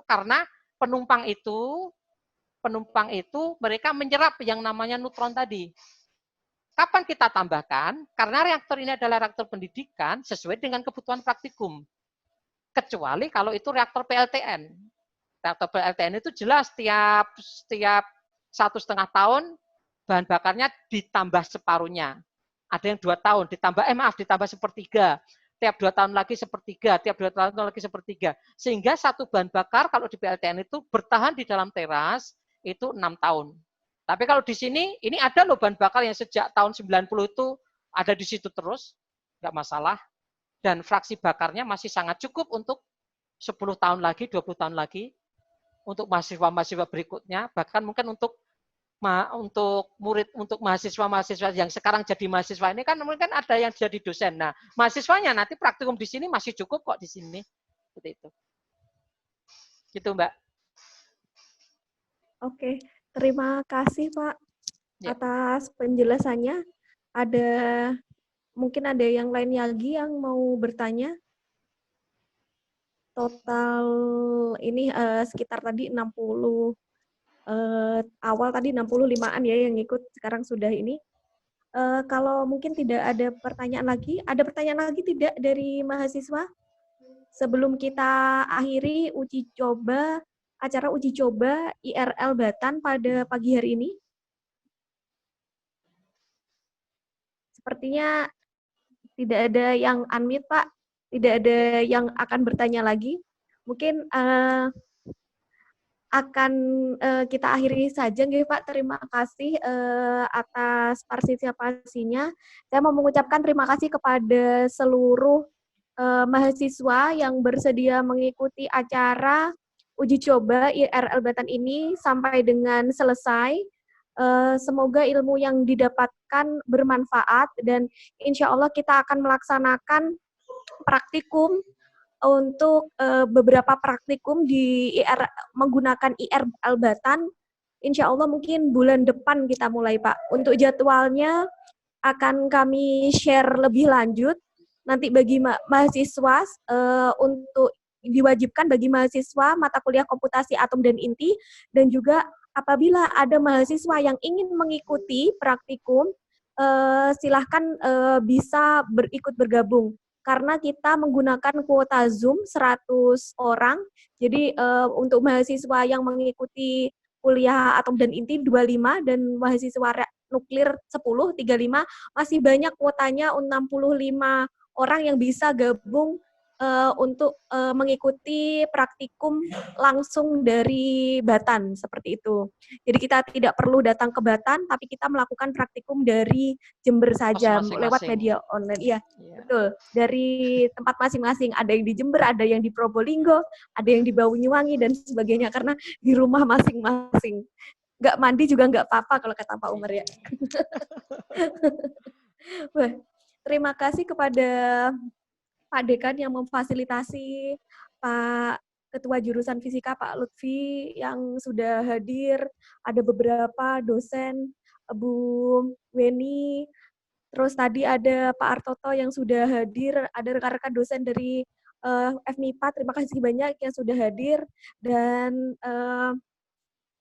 karena penumpang itu mereka menyerap yang namanya neutron tadi. Kapan kita tambahkan? Karena reaktor ini adalah reaktor pendidikan sesuai dengan kebutuhan praktikum. Kecuali kalau itu reaktor PLTN. Reaktor PLTN itu jelas setiap 1,5 tahun bahan bakarnya ditambah separuhnya. Ada yang 2 tahun ditambah sepertiga. Tiap 2 tahun lagi sepertiga, tiap 2 tahun lagi sepertiga. Sehingga satu bahan bakar kalau di PLTN itu bertahan di dalam teras itu 6 tahun. Tapi kalau di sini, ini ada loh bahan bakar yang sejak tahun 90 itu ada di situ terus, nggak masalah. Dan fraksi bakarnya masih sangat cukup untuk 10 tahun lagi, 20 tahun lagi, untuk mahasiswa-mahasiswa berikutnya, bahkan mungkin untuk murid, untuk mahasiswa-mahasiswa yang sekarang jadi mahasiswa ini kan mungkin ada yang jadi dosen. Nah, mahasiswanya nanti praktikum di sini masih cukup kok di sini. Seperti itu. Gitu, Mbak. Oke, terima kasih Pak Ya. atas penjelasannya. Mungkin ada yang lain lagi yang mau bertanya? Total ini sekitar tadi 60 awal tadi 65-an ya yang ikut, sekarang sudah ini. Kalau mungkin tidak ada pertanyaan lagi, ada pertanyaan lagi tidak dari mahasiswa? Sebelum kita akhiri acara uji coba IRL Batan pada pagi hari ini. Sepertinya tidak ada yang unmute, Pak. Tidak ada yang akan bertanya lagi. Mungkin akan kita akhiri saja, nggih Pak. Terima kasih atas partisipasinya. Saya mau mengucapkan terima kasih kepada seluruh mahasiswa yang bersedia mengikuti acara uji coba IRL Batan ini sampai dengan selesai. Semoga ilmu yang didapatkan bermanfaat dan insya Allah kita akan melaksanakan praktikum untuk beberapa praktikum menggunakan IRL Batan. Insya Allah mungkin bulan depan kita mulai, Pak. Untuk jadwalnya akan kami share lebih lanjut. Nanti bagi mahasiswa untuk diwajibkan bagi mahasiswa mata kuliah komputasi atom dan inti, dan juga apabila ada mahasiswa yang ingin mengikuti praktikum, silahkan bisa ikut bergabung. Karena kita menggunakan kuota Zoom 100 orang, jadi untuk mahasiswa yang mengikuti kuliah atom dan inti 25, dan mahasiswa nuklir 10, 35, masih banyak kuotanya 65 orang yang bisa gabung untuk mengikuti praktikum langsung dari Batan, seperti itu. Jadi kita tidak perlu datang ke Batan, tapi kita melakukan praktikum dari Jember saja, lewat media online. Iya, betul. Dari tempat masing-masing, ada yang di Jember, ada yang di Probolinggo, ada yang di Banyuwangi, dan sebagainya, karena di rumah masing-masing. Nggak mandi juga nggak apa-apa, kalau kata Pak Umar ya. Wah, terima kasih kepada Pak Dekan yang memfasilitasi, Pak Ketua Jurusan Fisika Pak Lutfi yang sudah hadir, ada beberapa dosen, Bu Weni, terus tadi ada Pak Artoto yang sudah hadir, ada rekan-rekan dosen dari FMIPA, terima kasih banyak yang sudah hadir, dan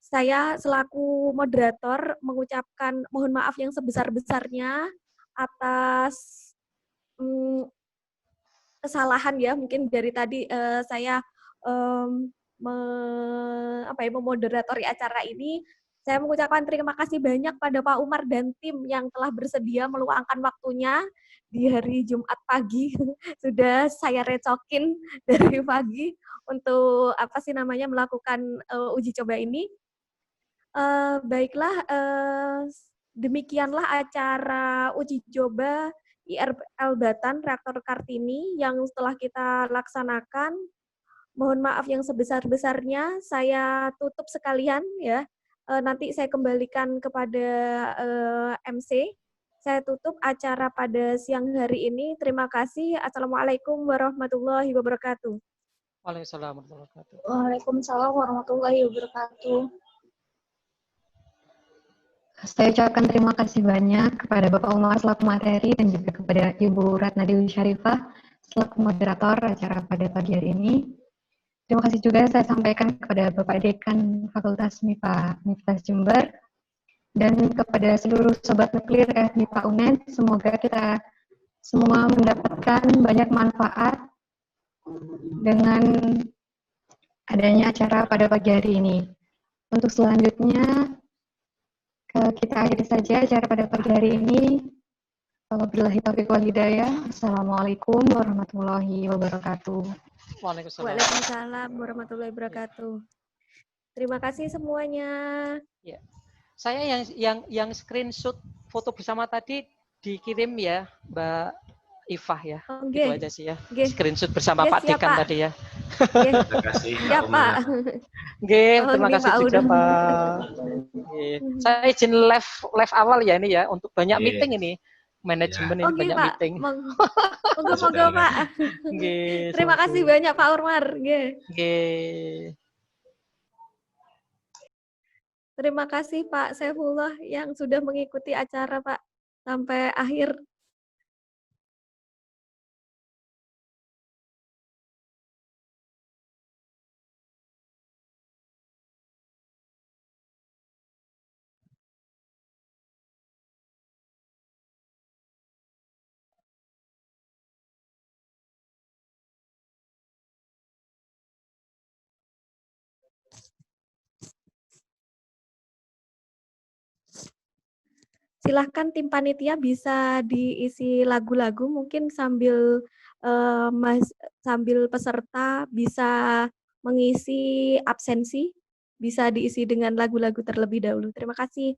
saya selaku moderator mengucapkan mohon maaf yang sebesar-besarnya atas kesalahan ya, mungkin dari tadi saya memoderatori acara ini. Saya mengucapkan terima kasih banyak pada Pak Umar dan tim yang telah bersedia meluangkan waktunya di hari Jumat pagi. Sudah saya recokin dari pagi untuk melakukan uji coba ini. Baiklah, demikianlah acara uji coba IRL Batan Reaktor Kartini yang telah kita laksanakan. Mohon maaf yang sebesar-besarnya, saya tutup sekalian ya. Nanti saya kembalikan kepada MC. Saya tutup acara pada siang hari ini. Terima kasih. Assalamualaikum warahmatullahi wabarakatuh. Waalaikumsalam warahmatullahi wabarakatuh. Waalaikumsalam warahmatullahi wabarakatuh. Saya ucapkan terima kasih banyak kepada Bapak Umar selaku materi dan juga kepada Ibu Ratna Dewi Syarifah selaku moderator acara pada pagi hari ini. Terima kasih juga saya sampaikan kepada Bapak Dekan Fakultas MIPA Universitas Jember dan kepada seluruh sobat nuklir MIPA UNED. Semoga kita semua mendapatkan banyak manfaat dengan adanya acara pada pagi hari ini. Untuk selanjutnya, kita akhiri saja acara pada pagi hari ini. Wabillahi taufiq wal hidayah. Assalamualaikum warahmatullahi wabarakatuh. Waalaikumsalam warahmatullahi wabarakatuh. Terima kasih semuanya. Ya. Saya yang screenshot foto bersama tadi dikirim ya, Mbak Ifah ya. Gitu aja sih ya. Screenshot bersama Pak Dekan tadi ya. Terima kasih. Ya, Pak. Terima kasih juga Pak. Saya izin live awal ya ini ya, untuk banyak meeting ini. Manajemen ini banyak meeting. Monggo Pak. Terima kasih banyak Pak Urmar. Terima kasih Pak Saifullah yang sudah mengikuti acara Pak sampai akhir. Silahkan tim panitia bisa diisi lagu-lagu mungkin sambil sambil peserta bisa mengisi absensi, bisa diisi dengan lagu-lagu terlebih dahulu. Terima kasih.